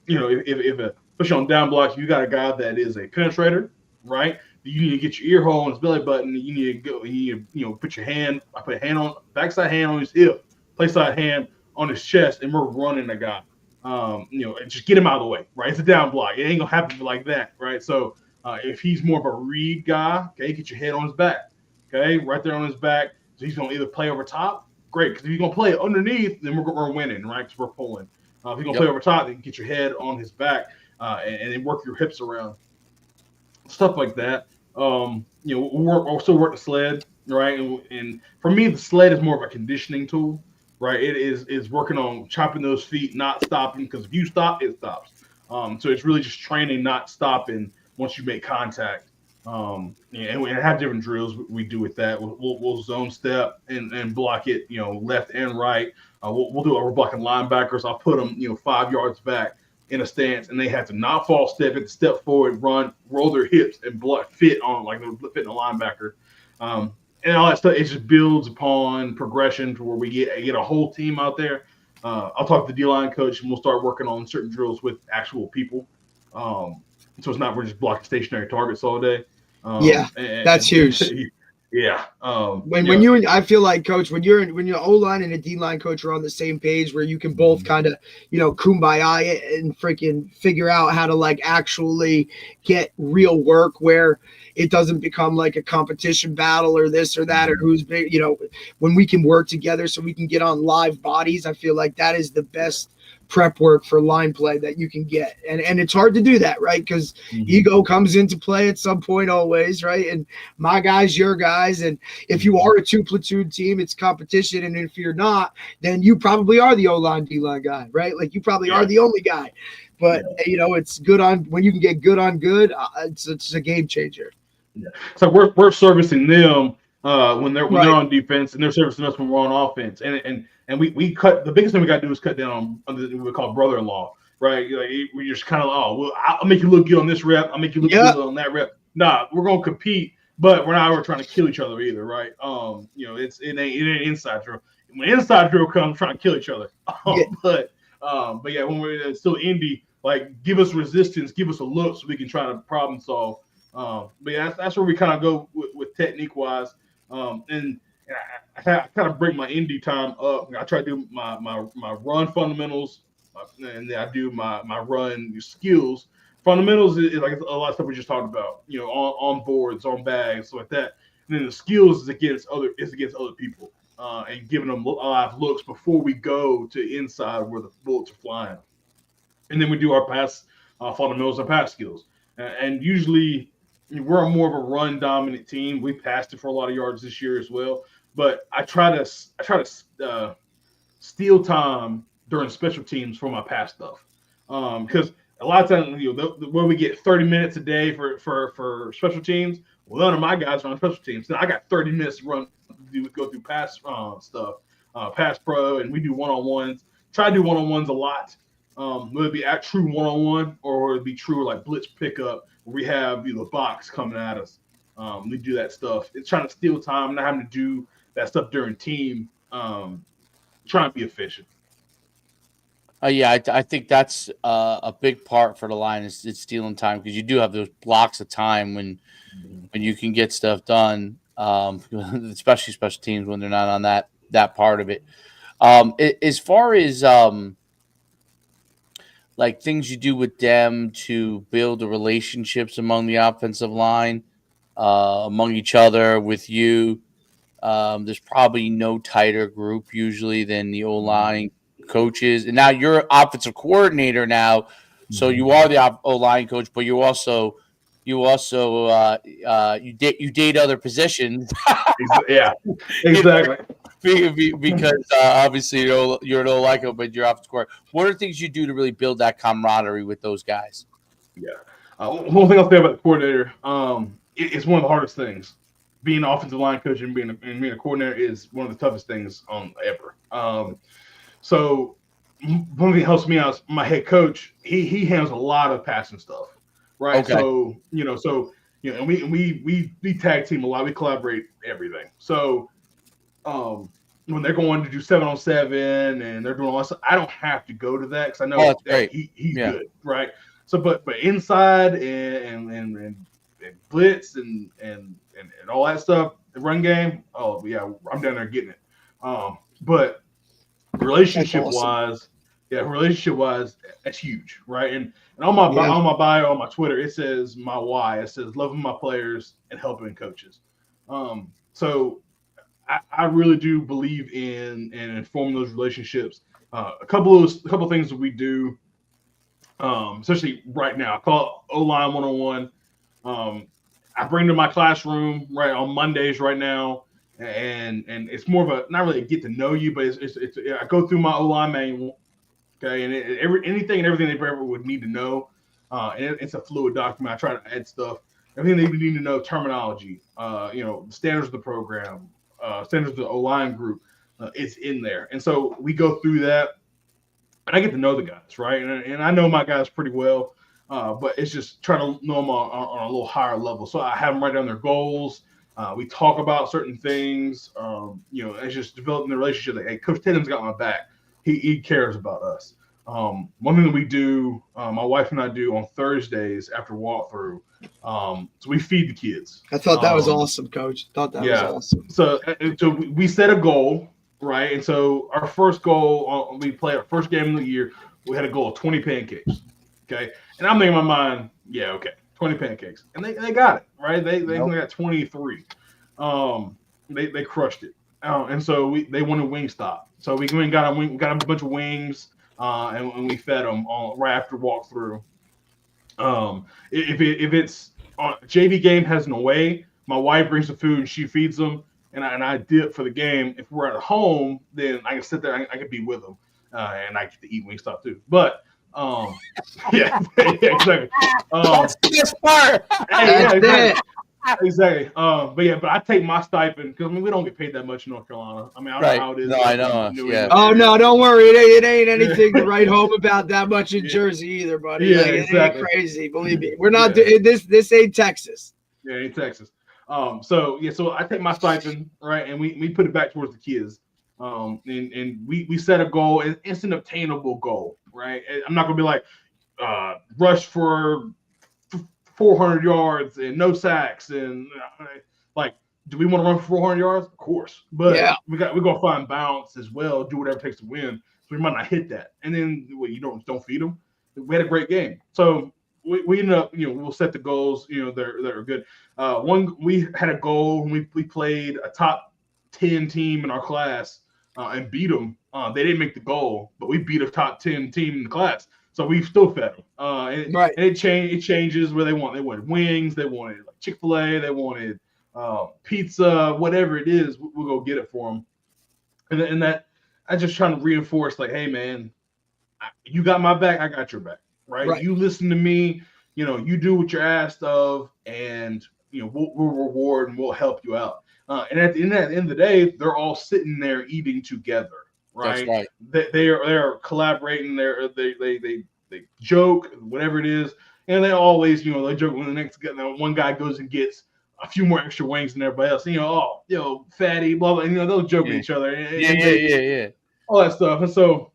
If especially on down blocks, you got a guy that is a penetrator, right? You need to get your ear hole on his belly button. You need to go. You need to put your hand. I put a hand on backside hand on his hip, play side hand on his chest, and we're running the guy. And just get him out of the way, right? It's a down block. It ain't gonna happen like that, right? So if he's more of a read guy, okay, get your head on his back, okay, right there on his back. So he's gonna either play over top, great, because if he's gonna play it underneath, then we're winning, right? Because we're pulling. If he's gonna play over top, then get your head on his back and then work your hips around, stuff like that. We'll still work the sled, right? And for me, the sled is more of a conditioning tool. Right, it is working on chopping those feet, not stopping, because if you stop, it stops. So it's really just training, not stopping once you make contact. And we have different drills we do with that. We'll zone step and block it, left and right. We'll do it. We're blocking linebackers. I'll put them, 5 yards back. in a stance, and they have to not false step, it, step forward, run, roll their hips, and fit on like they're fitting a linebacker. And all that stuff, it just builds upon progression to where we get a whole team out there. I'll talk to the D-line coach, and we'll start working on certain drills with actual people. So it's not we're just blocking stationary targets all day. That's huge. Yeah. When you and I feel like, coach, when your O-line and a D-line coach are on the same page, where you can both kind of, kumbaya it and freaking figure out how to like actually get real work where it doesn't become like a competition battle or this or that or who's big, when we can work together so we can get on live bodies. I feel like that is the best prep work for line play that you can get, and it's hard to do that, right? Because ego comes into play at some point always, right? And my guys, your guys, and if you are a 2-platoon team, it's competition, and if you're not, then you probably are the O-line D-line guy, right? Like you probably are the only guy, but it's good on when you can get good on good. It's a game changer. So we're servicing them when they're on defense, and they're servicing us when we're on offense, and we cut. The biggest thing we got to do is cut down on what we call brother-in-law, right? Like we just kind of I'll make you look good on this rep, I'll make you look good on that rep. Nah, we're gonna compete, but we're not ever trying to kill each other either, right? It ain't inside drill. When inside drill comes, we're trying to kill each other. But yeah, when we're still indie, like give us resistance, give us a look so we can try to problem solve. But yeah, that's where we kind of go with technique wise. And I kind of break my indie time up. I try to do my run fundamentals, and then I do my run skills. Fundamentals is like a lot of stuff we just talked about, on boards, on bags, stuff like that. And then the skills is against other people, and giving them live looks before we go to inside where the bullets are flying. And then we do our pass fundamentals and pass skills. And usually we're more of a run dominant team. We passed it for a lot of yards this year as well. But I try to steal time during special teams for my pass stuff, because a lot of times where we get 30 minutes a day for special teams. Well, none of my guys are on special teams. Now I got 30 minutes to go through pass stuff, pass pro, and we do one-on-ones. Try to do one-on-ones a lot. Whether it be at true one-on-one or it'd be true like blitz pickup, where we have the box coming at us. We do that stuff. It's trying to steal time, not having to do that stuff during team. Trying to be efficient. I think that's a big part for the line is stealing time, because you do have those blocks of time when you can get stuff done, especially special teams when they're not on that part of it. As far as like things you do with them to build the relationships among the offensive line, among each other, with you. There's probably no tighter group usually than the O-line coaches. And now you're offensive coordinator now, so you are the O-line coach, but you date other positions. Yeah, exactly. Because obviously you're an O-line coach, but you're offensive coordinator. What are things you do to really build that camaraderie with those guys? Yeah. One thing I'll say about the coordinator, it's one of the hardest things. Being an offensive line coach and being a coordinator is one of the toughest things ever. So one thing that helps me out is my head coach. He handles a lot of passing stuff, right? Okay. So and we tag team a lot. We collaborate everything. So when they're going to do 7-on-7 and they're doing all that stuff, I don't have to go to that because I know that he's good, right? So but inside and blitz and all that stuff, the run game, oh yeah, I'm down there getting it. But relationship wise, that's huge, right? And on my bio on my Twitter, it says my why. It says loving my players and helping coaches. So I really do believe in forming those relationships. A couple of things that we do, especially right now, I call it O-line 101. I bring to my classroom right on Mondays right now, and it's more of a not really a get to know you, but it's I go through my O-line manual, okay, and anything and everything they ever would need to know, and it's a fluid document. I try to add stuff, everything they need to know, terminology, standards of the program, standards of the O-line group, it's in there, and so we go through that. and I get to know the guys, right? And I know my guys pretty well, but it's just trying to know them on a little higher level. So I have them write down their goals. We talk about certain things. It's just developing the relationship. Like, hey, Coach Tatum's got my back. He cares about us. One thing that we do, my wife and I do on Thursdays after walkthrough. So we feed the kids. I thought that was awesome, Coach. Thought that was awesome. So we set a goal, right? And so our first goal, we played our first game of the year. We had a goal of 20 pancakes. Okay, and I'm thinking in my mind, yeah, okay, 20 pancakes, and they got it, right? They only got 23. They crushed it. And so they wanted Wingstop. So we got a bunch of wings, and we fed them right after walkthrough. If it's JV game has no way, my wife brings the food and she feeds them, and I dip for the game. If we're at home, then I can sit there, I can be with them, and I get to eat Wingstop too. But yeah, exactly. That's the best part. Exactly. But I take my stipend because we don't get paid that much in North Carolina. I mean, I don't know how it is. No, I know. Yeah. Oh no, don't worry. It ain't anything to write home about that much in Jersey either, buddy. Yeah, like, exactly. It ain't crazy. Believe me, we're not. This ain't Texas. Yeah, in Texas. So I take my stipend, right, and we put it back towards the kids. And we set a goal, it's an obtainable goal, right? I'm not gonna be like rush for 400 yards and no sacks and like, do we want to run for 400 yards? Of course, but we're gonna find balance as well, do whatever it takes to win. So we might not hit that, and then you don't feed them. We had a great game, so we end up, we'll set the goals, that are good. We had a goal when we played a top 10 team in our class and beat them. They didn't make the goal, but we beat a top 10 team in the class. So we still fed them. And it changes where they wanted wings, they wanted like Chick-fil-A, they wanted pizza, whatever it is, we'll go get it for them. And that I just trying to reinforce, like, hey man, you got my back, I got your back, right? You listen to me, you do what you're asked of, and we'll reward and we'll help you out. And at the end of the day, they're all sitting there eating together. Right. That's right. They are collaborating. They joke, whatever it is, and they always, they joke when the next one guy goes and gets a few more extra wings than everybody else. Fatty, blah blah. They'll joke with each other. Yeah. All that stuff, and so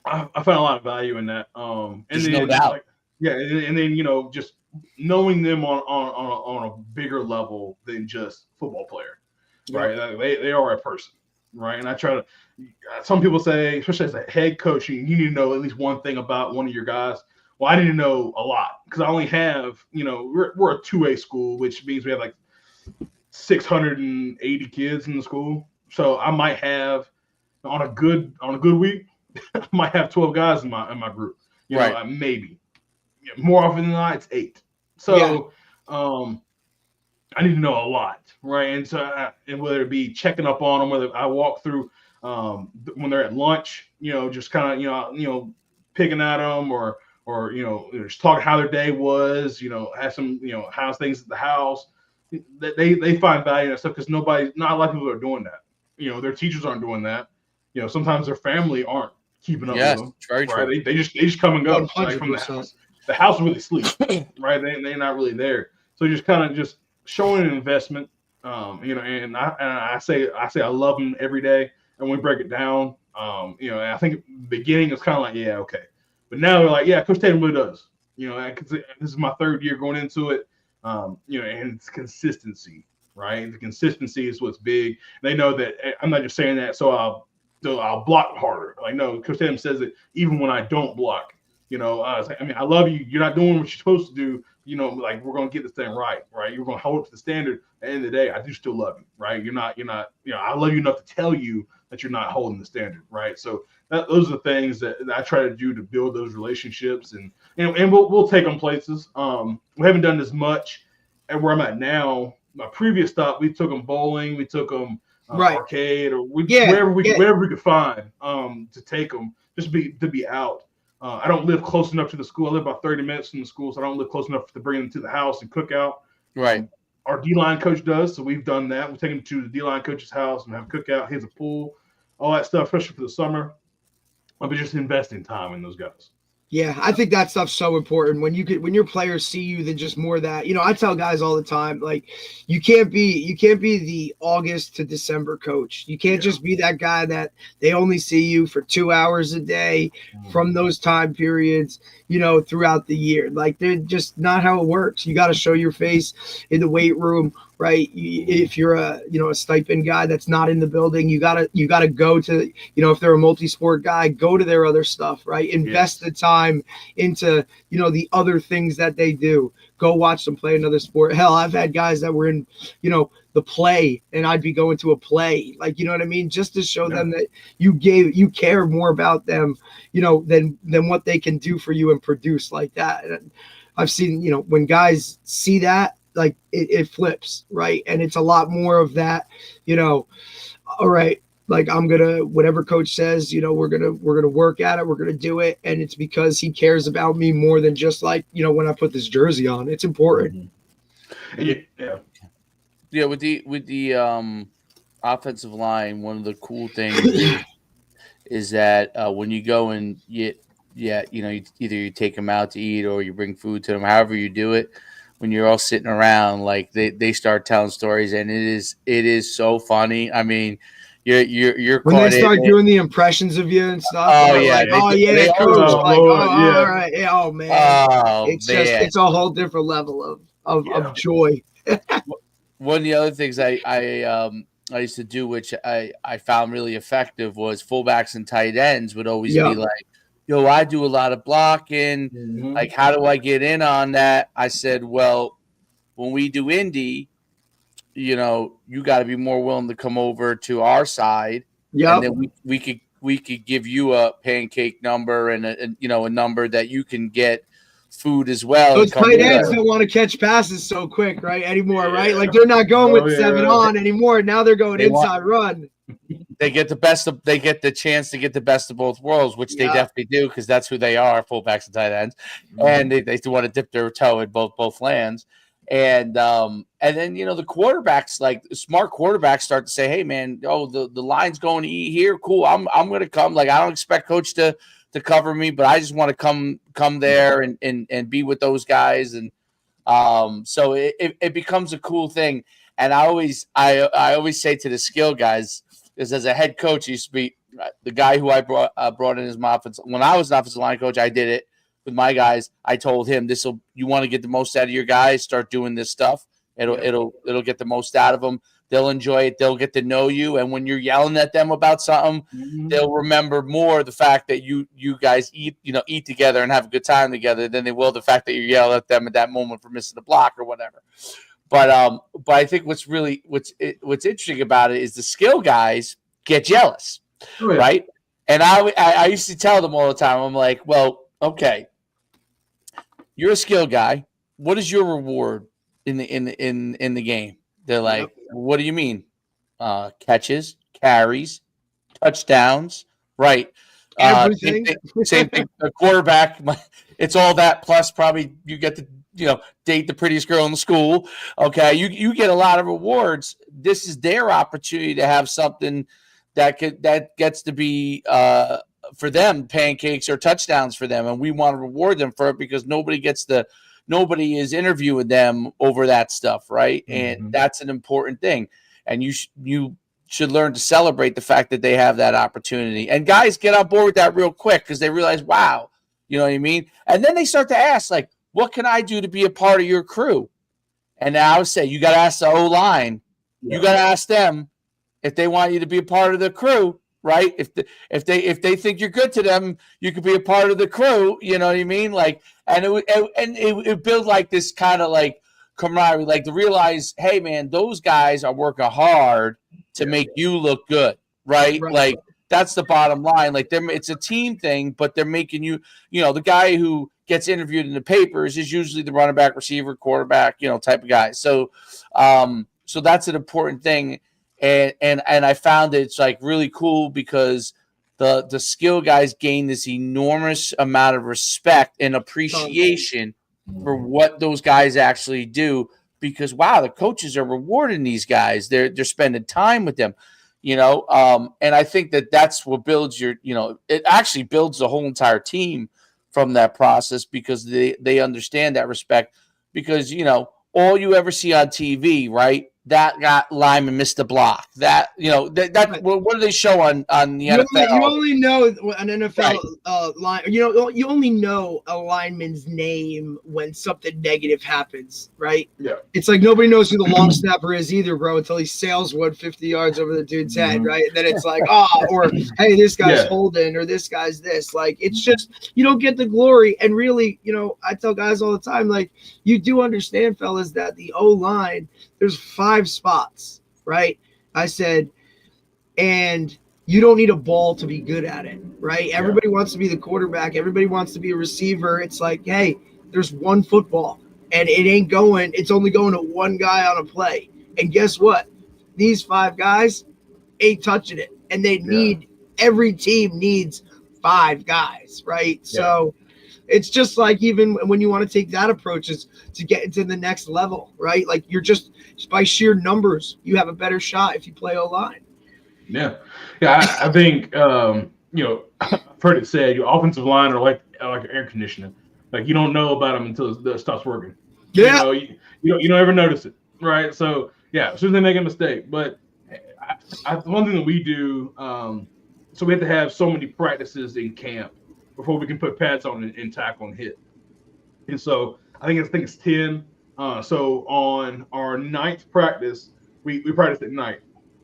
I found a lot of value in that. And There's then, no doubt. And then just knowing them on a bigger level than just football player, right? They are a person. Right. And I try to, some people say, especially as a head coach, you need to know at least one thing about one of your guys. Well, I didn't know a lot because I only have, we're a 2A school, which means we have like 680 kids in the school. So I might have on a good week, I might have 12 guys in my group. Maybe. More often than not, it's 8. So I need to know a lot, right? And so, and whether it be checking up on them, whether I walk through when they're at lunch, just kind of, picking at them, or just talking how their day was, have some, how's things at the house. They find value in that stuff because not a lot of people are doing that. Their teachers aren't doing that. Sometimes their family aren't keeping up with them. Very right? true. They just come and go like from the house. The house really sleeps, right? They're not really there. So just kind of showing an investment, and I say I love them every day, and we break it down. And I think at the beginning it's kind of like, yeah, okay, but now they're like, yeah, Coach Tatum really does. This is my 3rd year going into it. And it's consistency, right? The consistency is what's big. They know that I'm not just saying that so I'll block harder. Like, no, Coach Tatum says it even when I don't block. I love you. You're not doing what you're supposed to do. Like, we're gonna get this thing right? You're gonna hold up to the standard. At the end of the day, I do still love you, right? You're not. I love you enough to tell you that you're not holding the standard, right? So those are the things that I try to do to build those relationships, and we'll take them places. We haven't done as much at where I'm at now. My previous stop, we took them bowling, we took them arcade, or wherever we could find to take them, just to be out. I don't live close enough to the school. I live about 30 minutes from the school, so I don't live close enough to bring them to the house and cook out. Right. Our D-line coach does, so we've done that. We take him to the D-line coach's house and have a cookout. He has a pool, all that stuff, especially for the summer. But just investing time in those guys. Yeah, I think that stuff's so important when your players see you than just more that. I tell guys all the time, like, you can't be the August to December coach. You can't just be that guy that they only see you for 2 hours a day from those time periods, throughout the year. Like, they're just not how it works. You got to show your face in the weight room, right? If you're a stipend guy that's not in the building, you gotta go to, if they're a multi-sport guy, go to their other stuff, right? Invest the time into the other things that they do. Go watch them play another sport. Hell, I've had guys that were in the play, and I'd be going to a play, like, you know what I mean, just to show them that you care more about them than what they can do for you and produce like that. And I've seen when guys see that, like, it flips, right? And it's a lot more of that, all right, like, I'm gonna, whatever coach says, we're gonna work at it, we're gonna do it, and it's because he cares about me more than just, like, when I put this jersey on. It's important. Yeah, with the offensive line, one of the cool things is that when you go and either you take them out to eat or you bring food to them, however you do it, when you're all sitting around, like, they start telling stories, and it is so funny. I mean, you're when they start doing the impressions of you and stuff. Oh yeah, like, coach, like, all right, yeah, oh man, it's a whole different level of joy. One of the other things I used to do, which I found really effective, was fullbacks and tight ends would always be like, yo, I do a lot of blocking. Like, how do I get in on that? I said, well, when we do indie, you got to be more willing to come over to our side. And then we could give you a pancake number and a number that you can get food as well. Those tight ends don't want to catch passes so quick, right? Anymore, right? Like, they're not going with 7 on anymore. Now they're going inside run. They get the chance to get the best of both worlds, which they definitely do, because that's who they are, fullbacks and tight ends. And they want to dip their toe in both lands. And then the quarterbacks, like smart quarterbacks, start to say, "Hey man, the line's going to eat here. Cool, I'm going to come. Like, I don't expect coach to cover me, but I just want to come there and be with those guys." And so it becomes a cool thing. And I always say to the skill guys, is as a head coach, he used to be the guy who I brought in as my offensive. When I was an offensive line coach, I did it with my guys. I told him, you want to get the most out of your guys, start doing this stuff. It'll get the most out of them. They'll enjoy it. They'll get to know you. And when you're yelling at them about something, they'll remember more the fact that you guys eat together and have a good time together than they will the fact that you yell at them at that moment for missing the block or whatever. But I think what's interesting about it is the skill guys get jealous, right? And I used to tell them all the time, I'm like, well, okay, you're a skill guy. What is your reward in the game? They're like, what do you mean? Catches, carries, touchdowns, right? Everything. Same thing. A quarterback, it's all that plus probably you get to date the prettiest girl in the school. Okay, you get a lot of rewards. This is their opportunity to have something that gets to be for them pancakes or touchdowns for them, and we want to reward them for it because nobody is interviewing them over that stuff, right? And that's an important thing, and you should learn to celebrate the fact that they have that opportunity. And guys get on board with that real quick because they realize, wow, you know what I mean? And then they start to ask, like, what can I do to be a part of your crew? And I would say, you got to ask the O-line. Yeah. You got to ask them if they want you to be a part of the crew, right? If they think you're good to them, you could be a part of the crew. You know what I mean? Like, and it built like this kind of like camaraderie, like to realize, hey man, those guys are working hard to make you look good, right? Like that's the bottom line. Like it's a team thing, but they're making you, the guy who gets interviewed in the papers is usually the running back, receiver, quarterback, type of guy. So, so that's an important thing. And I found it's like really cool because the skill guys gain this enormous amount of respect and appreciation for what those guys actually do because, wow, the coaches are rewarding these guys. They're spending time with them. And I think that's what builds it actually builds the whole entire team from that process, because they understand that respect, because all you ever see on TV, right? That lineman missed the block. That Right. what do they show on the NFL? You only know an NFL Right. line. You only know a lineman's name when something negative happens, right? Yeah. It's like nobody knows who the long snapper is either, bro, until he sails 150 yards over the dude's head, right? And then it's like, or hey, this guy's holding, or this guy's this. Like, it's just you don't get the glory. And really, I tell guys all the time, like, you do understand, fellas, that the O line, there's 5 spots, right? I said, and you don't need a ball to be good at it, right? Everybody wants to be the quarterback. Everybody wants to be a receiver. It's like, hey, there's one football, and it's only going to one guy on a play. And guess what? These 5 guys ain't touching it. And every team needs 5 guys, right? Yeah. So it's just like, even when you want to take that approach, is to get into the next level, right? Like, you're just by sheer numbers, you have a better shot if you play O-line. Yeah. I think I've heard it said your offensive line are like air conditioning. Like, you don't know about them until it stops working. Yeah. You don't ever notice it, right? So as soon as they make a mistake. But one thing that we do, so we have to have so many practices in camp before we can put pads on and tackle and hit. And so I think it's 10. So on our 9th practice, we practice at night.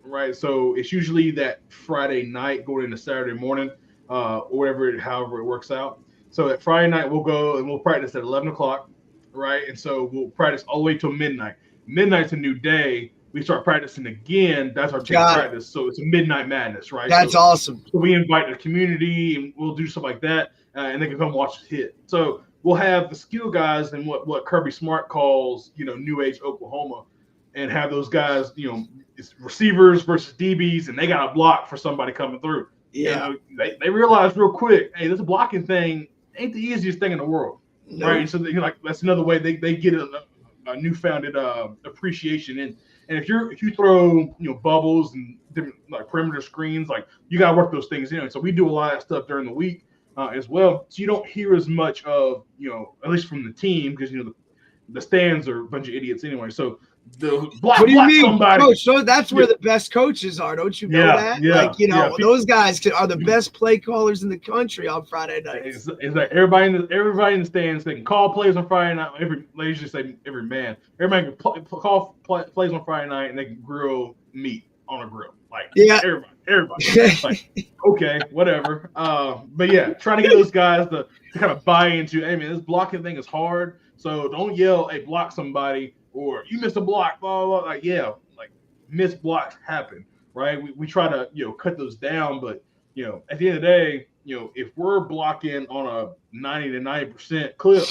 Right, so it's usually that Friday night going into Saturday morning, however it works out. So at Friday night, we'll go and we'll practice at 11 o'clock, right? And so we'll practice all the way till midnight. Midnight's a new day. We start practicing again. That's our 10th practice. So it's a midnight madness, right? That's awesome. So we invite the community, and we'll do stuff like that, and they can come watch us hit. So we'll have the skill guys and what Kirby Smart calls, New Age Oklahoma, and have those guys, it's receivers versus DBs, and they got a block for somebody coming through. Yeah. They realize real quick, hey, this blocking thing ain't the easiest thing in the world. No. Right. So that's another way they get a newfounded appreciation. And if you throw, bubbles and different like perimeter screens, like, you got to work those things in. So we do a lot of stuff during the week as well. So you don't hear as much of, at least from the team, because, the stands are a bunch of idiots anyway. So what do you mean, somebody. Coach? So that's where the best coaches are. Don't you know that? Yeah, like, those guys are the best play callers in the country on Friday nights. It's like everybody in the stands, they can call plays on Friday night. Let's just say every man. Everybody can call plays on Friday night, and they can grill meat on a grill. Like, everybody. Like, okay, whatever. But trying to get those guys to kind of buy into, hey man, this blocking thing is hard. So don't yell, hey, block somebody, or you missed a block, blah, blah, blah. Like missed blocks happen, right? We try to, cut those down, but, at the end of the day, if we're blocking on a 90 to 90% clip,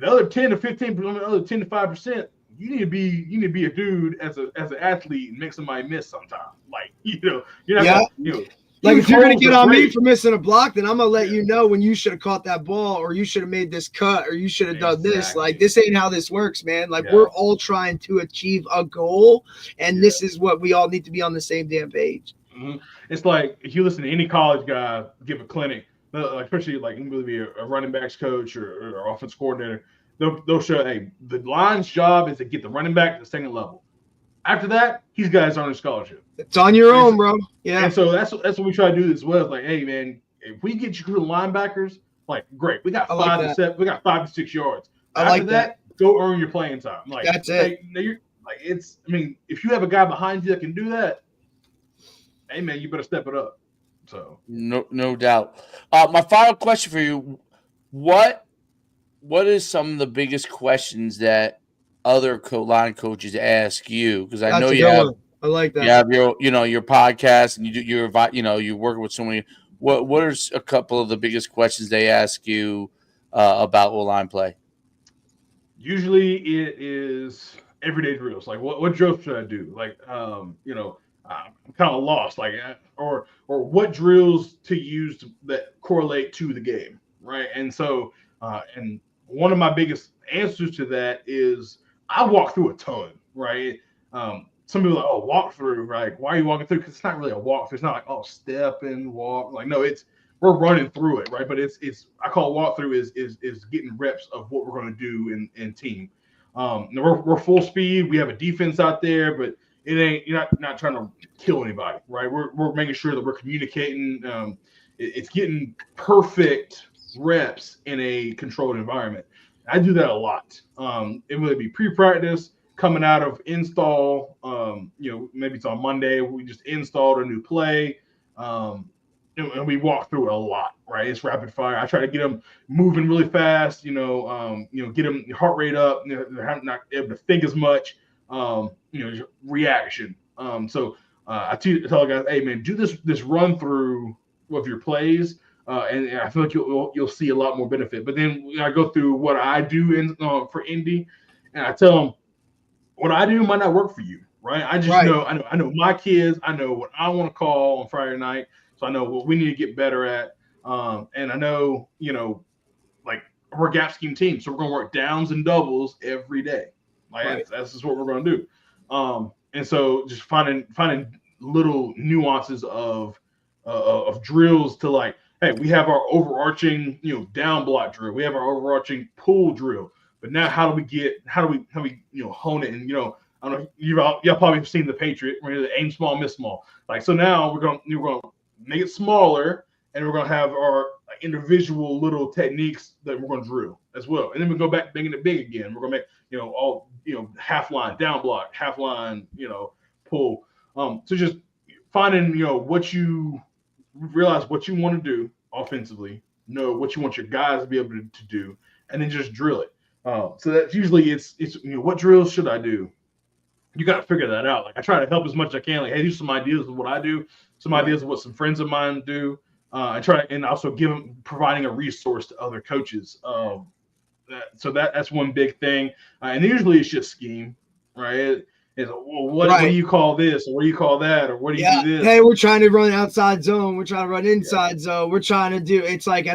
the other 10 to 15%, the other 10 to 5%, you need to be a dude as an athlete and make somebody miss sometime. Like, you're not gonna, like, if you're going to get on me for missing a block, then I'm going to let you know when you should have caught that ball, or you should have made this cut, or you should have done this. Like, this ain't how this works, man. Like, we're all trying to achieve a goal, and this is what we all need to be on the same damn page. Mm-hmm. It's like, if you listen to any college guy give a clinic, especially like be a running backs coach or offense coordinator, they'll show, hey, the line's job is to get the running back to the second level. After that, he's got his own scholarship. It's on your own, bro. Yeah. And so that's what we try to do as well. It's like, hey man, if we get you to the linebackers, like, great. We got 5 to 7, we got 5 to 6 yards. After that, go earn your playing time. Like, that's it. If you have a guy behind you that can do that, hey man, you better step it up. So no doubt. My final question for you: what is some of the biggest questions that other line coaches ask you? Because I know you have. I like that. You have your podcast, and you're working with so many. What are a couple of the biggest questions they ask you about O-line play? Usually, it is everyday drills. Like, what drills should I do? Like, I'm kind of lost. Like, or what drills to use that correlate to the game, right? And so, and one of my biggest answers to that is I walk through a ton, right? some people are like, oh, walk through, right? Why are you walking through? Because it's not really a walk through. It's not like, oh, step and walk. Like, no, we're running through it, right? But it's I call walk through is getting reps of what we're going to do in team. We're full speed. We have a defense out there, but it ain't, you're not trying to kill anybody, right? We're making sure that we're communicating. It's getting perfect reps in a controlled environment. I do that a lot. It would be pre-practice, coming out of install. Maybe it's on Monday. We just installed a new play. And we walk through it a lot, right? It's rapid fire. I try to get them moving really fast, get them heart rate up. They're not able to think as much, reaction. So I tell guys, hey man, do this run through of your plays, and I feel like you'll see a lot more benefit. But then I go through what I do for Indy, and I tell them what I do might not work for you, right? I just know I know my kids. I know what I want to call on Friday night. So I know what we need to get better at. And I know, like we're a gap scheme team. So we're going to work downs and doubles every day. Like that's just what we're going to do. And so just finding little nuances of drills to like, hey, we have our overarching, down block drill. We have our overarching pull drill. But now how do we hone it? And, I don't know, y'all probably have seen the Patriot, where they aim small, miss small. Like, so now we're going to make it smaller, and we're going to have our individual little techniques that we're going to drill as well. And then we go back making it big again. We're going to make, all, half line, down block, half line, pull. So just finding, what you realize what you want to do offensively, know what you want your guys to be able to do, and then just drill it. So that's usually it's what drills should I do? You got to figure that out. Like I try to help as much as I can. Like, hey, here's some ideas of what I do, some ideas of what some friends of mine do. I try and also providing a resource to other coaches. So that's one big thing. And usually it's just scheme, right? It's, well, what do you call this, or what do you call that, or what do you do this? Hey, we're trying to run outside zone. We're trying to run inside zone. We're trying to do. It's like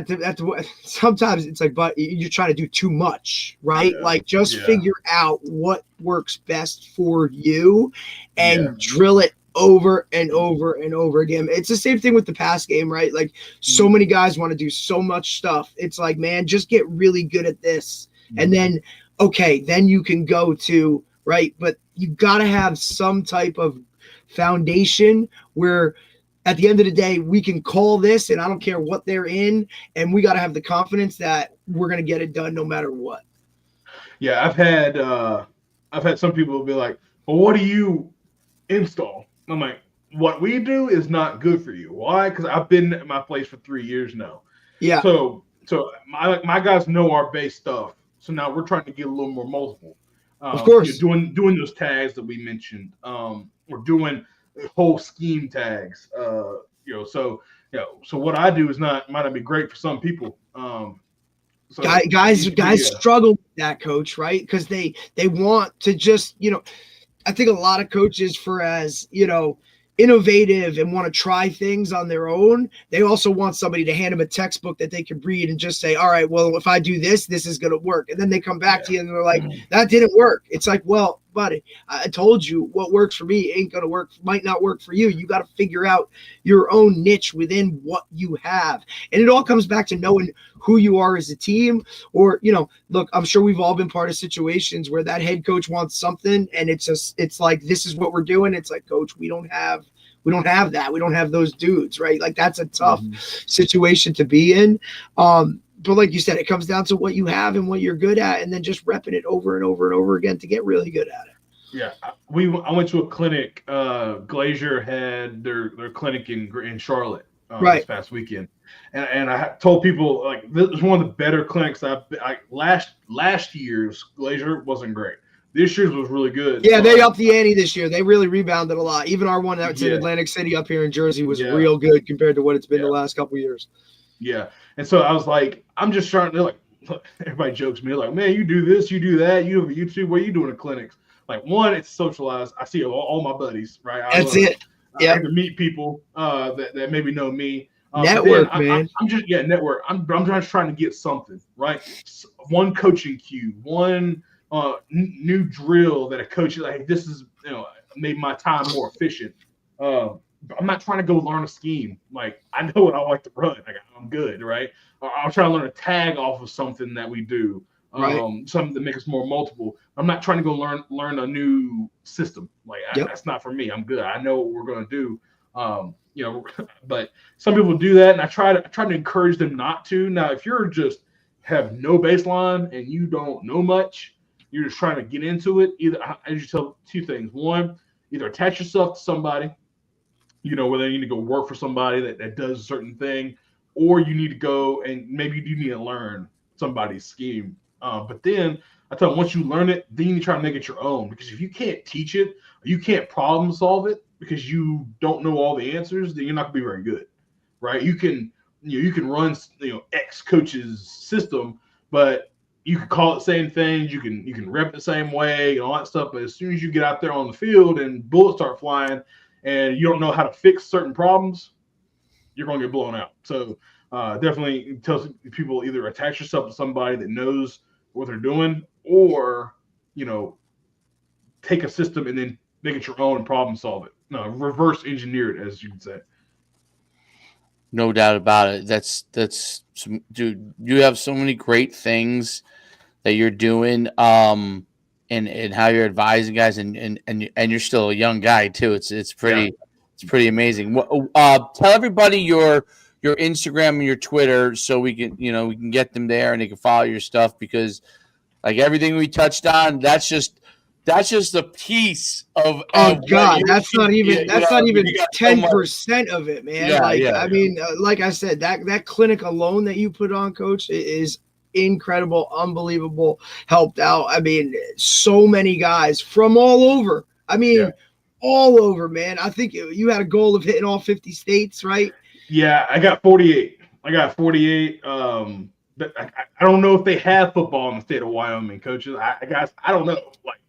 sometimes it's like, but you're trying to do too much, right? Like just figure out what works best for you, and drill it over and over and over again. It's the same thing with the pass game, right? Like so many guys want to do so much stuff. It's like, man, just get really good at this, and then then you can go to right, but you got to have some type of foundation where at the end of the day, we can call this and I don't care what they're in. And we got to have the confidence that we're going to get it done no matter what. Yeah. I've had some people be like, well, what do you install? I'm like, what we do is not good for you. Why? Because I've been at my place for 3 years now. Yeah. So my guys know our base stuff. So now we're trying to get a little more multiple. Of course, doing those tags that we mentioned, we're doing whole scheme tags. So what I do might not be great for some people. Guys struggle with that, coach, right? Because they want to just, I think a lot of coaches, for as innovative and want to try things on their own, they also want somebody to hand them a textbook that they can read and just say, all right, well, if I do this is going to work. And then they come back to you and they're like, that didn't work. It's like, well, buddy, I told you what works for me ain't going to work, might not work for you. You got to figure out your own niche within what you have. And it all comes back to knowing who you are as a team, or, look, I'm sure we've all been part of situations where that head coach wants something and it's like, this is what we're doing. It's like, coach, we don't have that. We don't have those dudes, right? Like that's a tough situation to be in. But like you said, it comes down to what you have and what you're good at, and then just repping it over and over and over again to get really good at it. Yeah, I went to a clinic. Glazier had their clinic in Charlotte this past weekend, and I told people like this was one of the better clinics last year's Glazier wasn't great. This year's was really good. Yeah, they upped the ante this year. They really rebounded a lot. Even our one that's in Atlantic City up here in Jersey was real good compared to what it's been the last couple of years. Yeah. And so I was like, I'm just trying to everybody jokes me. They're like, man, you do this, you do that. You have a YouTube. What are you doing in clinics? Like, one, it's socialized. I see all my buddies, right? That's it. Yeah. I get to meet people that maybe know me. Network, man. I'm just network. I'm just trying to get something, right? One coaching cue, one new drill that a coach is like, this is, made my time more efficient. I'm not trying to go learn a scheme. Like, I know what I like to run. Like, I'm good, right? I'll try to learn a tag off of something that we do, something that makes us more multiple. I'm not trying to go learn a new system. Like, that's not for me. I'm good. I know what we're going to do. But some people do that, and I try to encourage them not to. Now, if you're just have no baseline and you don't know much, you're just trying to get into it. Either, I usually tell two things. One, either attach yourself to somebody, whether you need to go work for somebody that does a certain thing, or you need to go and maybe you need to learn somebody's scheme. But then I tell them, once you learn it, then you need to try to make it your own. Because if you can't teach it, you can't problem solve it because you don't know all the answers, then you're not going to be very good, right? You can run X coach's system, but you can call it same things. You can rep the same way and all that stuff. But as soon as you get out there on the field and bullets start flying, and you don't know how to fix certain problems, you're going to get blown out. So definitely tell people either attach yourself to somebody that knows what they're doing, or take a system and then make it your own and problem solve it. No, reverse engineer it, as you would say. No doubt about it. That's dude. You have so many great things that you're doing. And how you're advising guys, and you're still a young guy too. It's pretty amazing. Tell everybody your Instagram and your Twitter so we can get them there and they can follow your stuff, because like everything we touched on, that's just a piece of. God, that's not even 10% of it, man. I mean, like I said, that clinic alone that you put on, Coach, is incredible, unbelievable, helped out. I mean, so many guys from all over. I mean, all over, man. I think you had a goal of hitting all 50 states, right? Yeah, I got 48. But I don't know if they have football in the state of Wyoming, coaches. I don't know. Like,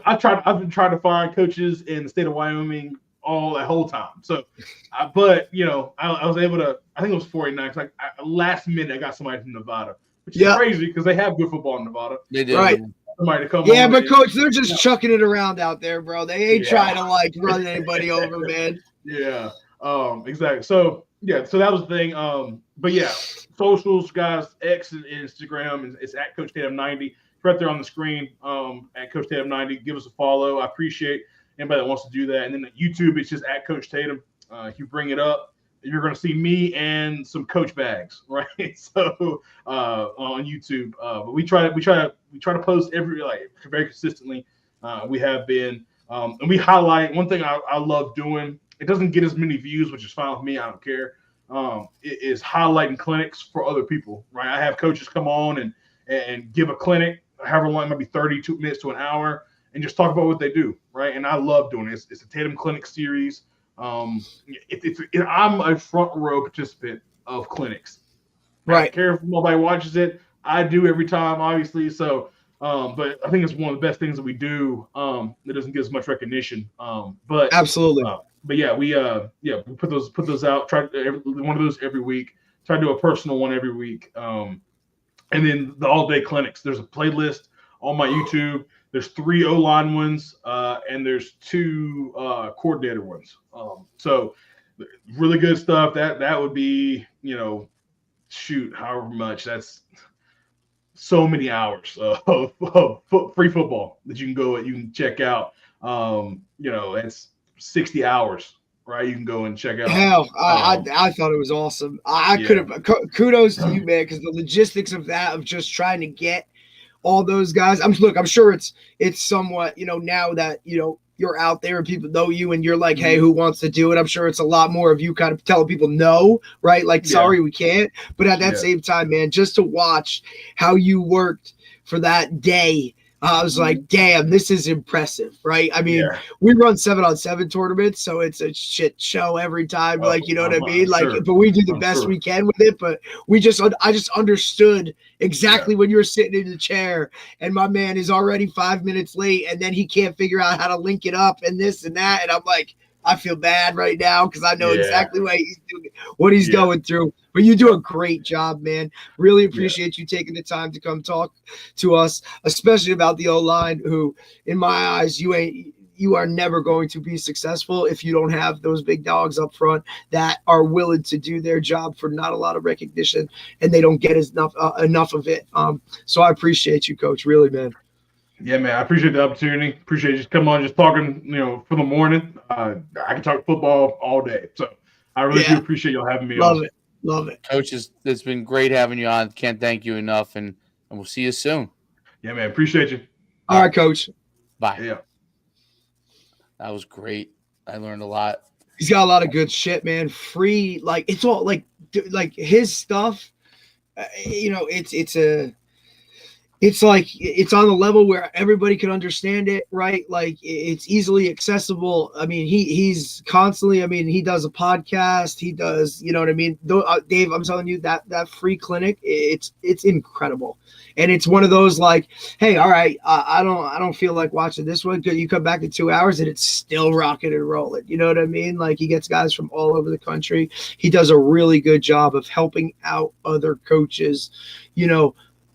I've been trying to find coaches in the state of Wyoming all that whole time. So, I was able to. I think it was 49. Cause last minute I got somebody from Nevada, which is crazy because they have good football in Nevada. They do, right? Somebody to come. Yeah, but Coach, they're just chucking it around out there, bro. They ain't trying to run anybody over, man. Yeah. Exactly. So so that was the thing. But yeah, socials, guys, X and Instagram is at Coach Tatum 90. Right there on the screen. At Coach Tatum 90. Give us a follow. I appreciate anybody that wants to do that. And then at YouTube, it's just at Coach Tatum. If you bring it up, you're going to see me and some coach bags, right? So on YouTube, but we try to post very consistently. We have been, and we highlight one thing I love doing. It doesn't get as many views, which is fine with me. I don't care. It is highlighting clinics for other people, right? I have coaches come on and give a clinic, however long, maybe 32 minutes to an hour, and just talk about what they do, right? And I love doing it. It's a Tatum Clinic series. I'm a front row participant of clinics. Right. I don't care if nobody watches it. I do every time, obviously. So, but I think it's one of the best things that we do. That doesn't get as much recognition. But absolutely. But yeah, we put those out. Try one of those every week. Try to do a personal one every week. And then the all day clinics. There's a playlist on my YouTube. There's 3 O-line ones, and there's 2 coordinator ones. So really good stuff. That would be, however much. That's so many hours of free football that you can check out. It's 60 hours, right? You can go and check out. Hell, I thought it was awesome. I could have kudos to you, man, because the logistics of that, of just trying to get all those guys. I'm sure it's somewhat, now that, you're out there and people know you and you're like, hey, who wants to do it? I'm sure it's a lot more of you kind of telling people no, right? Like, sorry, we can't. But at that same time, man, just to watch how you worked for that day, I was like, damn, this is impressive, right? I mean, we run 7-on-7 tournaments, so it's a shit show every time. Like, you know what I mean? Like, but we do the best we can with it. But I just understood exactly when you were sitting in the chair and my man is already 5 minutes late and then he can't figure out how to link it up and this and that. And I'm like, I feel bad right now because I know exactly what he's going through. But you do a great job, man. Really appreciate you taking the time to come talk to us, especially about the O-line, who, in my eyes, you you are never going to be successful if you don't have those big dogs up front that are willing to do their job for not a lot of recognition, and they don't get enough of it. So I appreciate you, Coach. Really, man. Yeah, man, I appreciate the opportunity. Appreciate you just coming on, just talking, for the morning. I can talk football all day. So I really do appreciate y'all having me on. Love it. Coach, it's been great having you on. Can't thank you enough, and we'll see you soon. Yeah, man, appreciate you. All right, Coach. Bye. Yeah. That was great. I learned a lot. He's got a lot of good shit, man. Free, like it's all like his stuff. It's like it's on the level where everybody can understand it, right? Like it's easily accessible. I mean, he's constantly. I mean, he does a podcast. He does, you know what I mean? Dave, I'm telling you that free clinic, it's incredible, and it's one of those like, hey, all right, I don't feel like watching this one. You come back in 2 hours and it's still rocking and rolling. You know what I mean? Like he gets guys from all over the country. He does a really good job of helping out other coaches,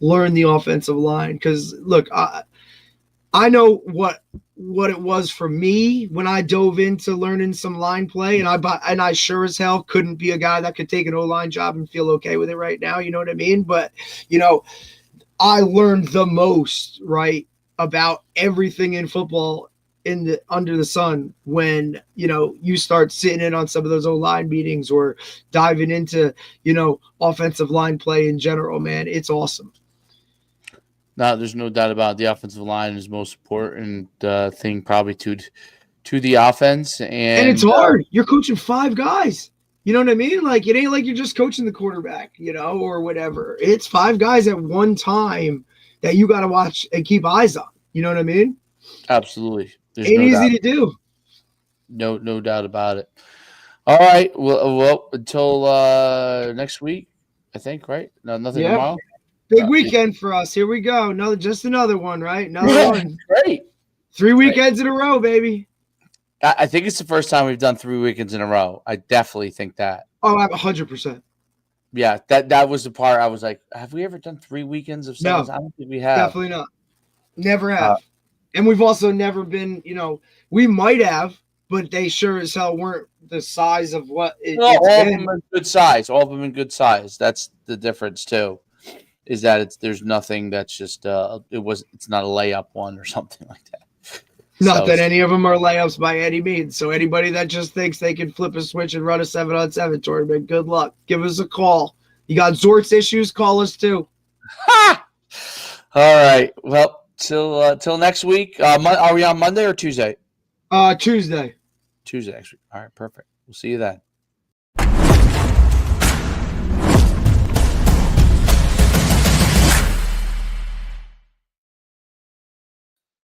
learn the offensive line. Because look, I know what it was for me when I dove into learning some line play, and I sure as hell couldn't be a guy that could take an O-line job and feel okay with it right now. You know what I mean? But I learned the most, right, about everything in football under the sun when you start sitting in on some of those O-line meetings or diving into offensive line play in general. Man, it's awesome. No, there's no doubt about it. The offensive line is most important thing probably to the offense, and it's hard. You're coaching 5 guys. You know what I mean? Like it ain't like you're just coaching the quarterback, or whatever. It's 5 guys at one time that you got to watch and keep eyes on. You know what I mean? Absolutely. There's ain't easy to do. No doubt about it. All right. Well, until next week, I think. Right? No, nothing tomorrow. Big weekend for us. Here we go. Just another one, right? Another one. Great. 3 weekends in a row, baby. I think it's the first time we've done 3 weekends in a row. I definitely think that. Oh, 100%. Yeah, that was the part I was like, have we ever done 3 weekends of Suns? No, I don't think we have. Definitely not. Never have. And we've also never been, we might have, but they sure as hell weren't the size of what it's all been. of them are good size. All of them in good size. That's the difference too. Is that there's nothing that's just it's not a layup one or something like that. Not that any of them are layups by any means. So anybody that just thinks they can flip a switch and run a 7-on-7 tournament, good luck. Give us a call. You got Zort's issues? Call us too. Ha! All right. Well, till next week. Are we on Monday or Tuesday? Tuesday. Tuesday, actually. All right, perfect. We'll see you then.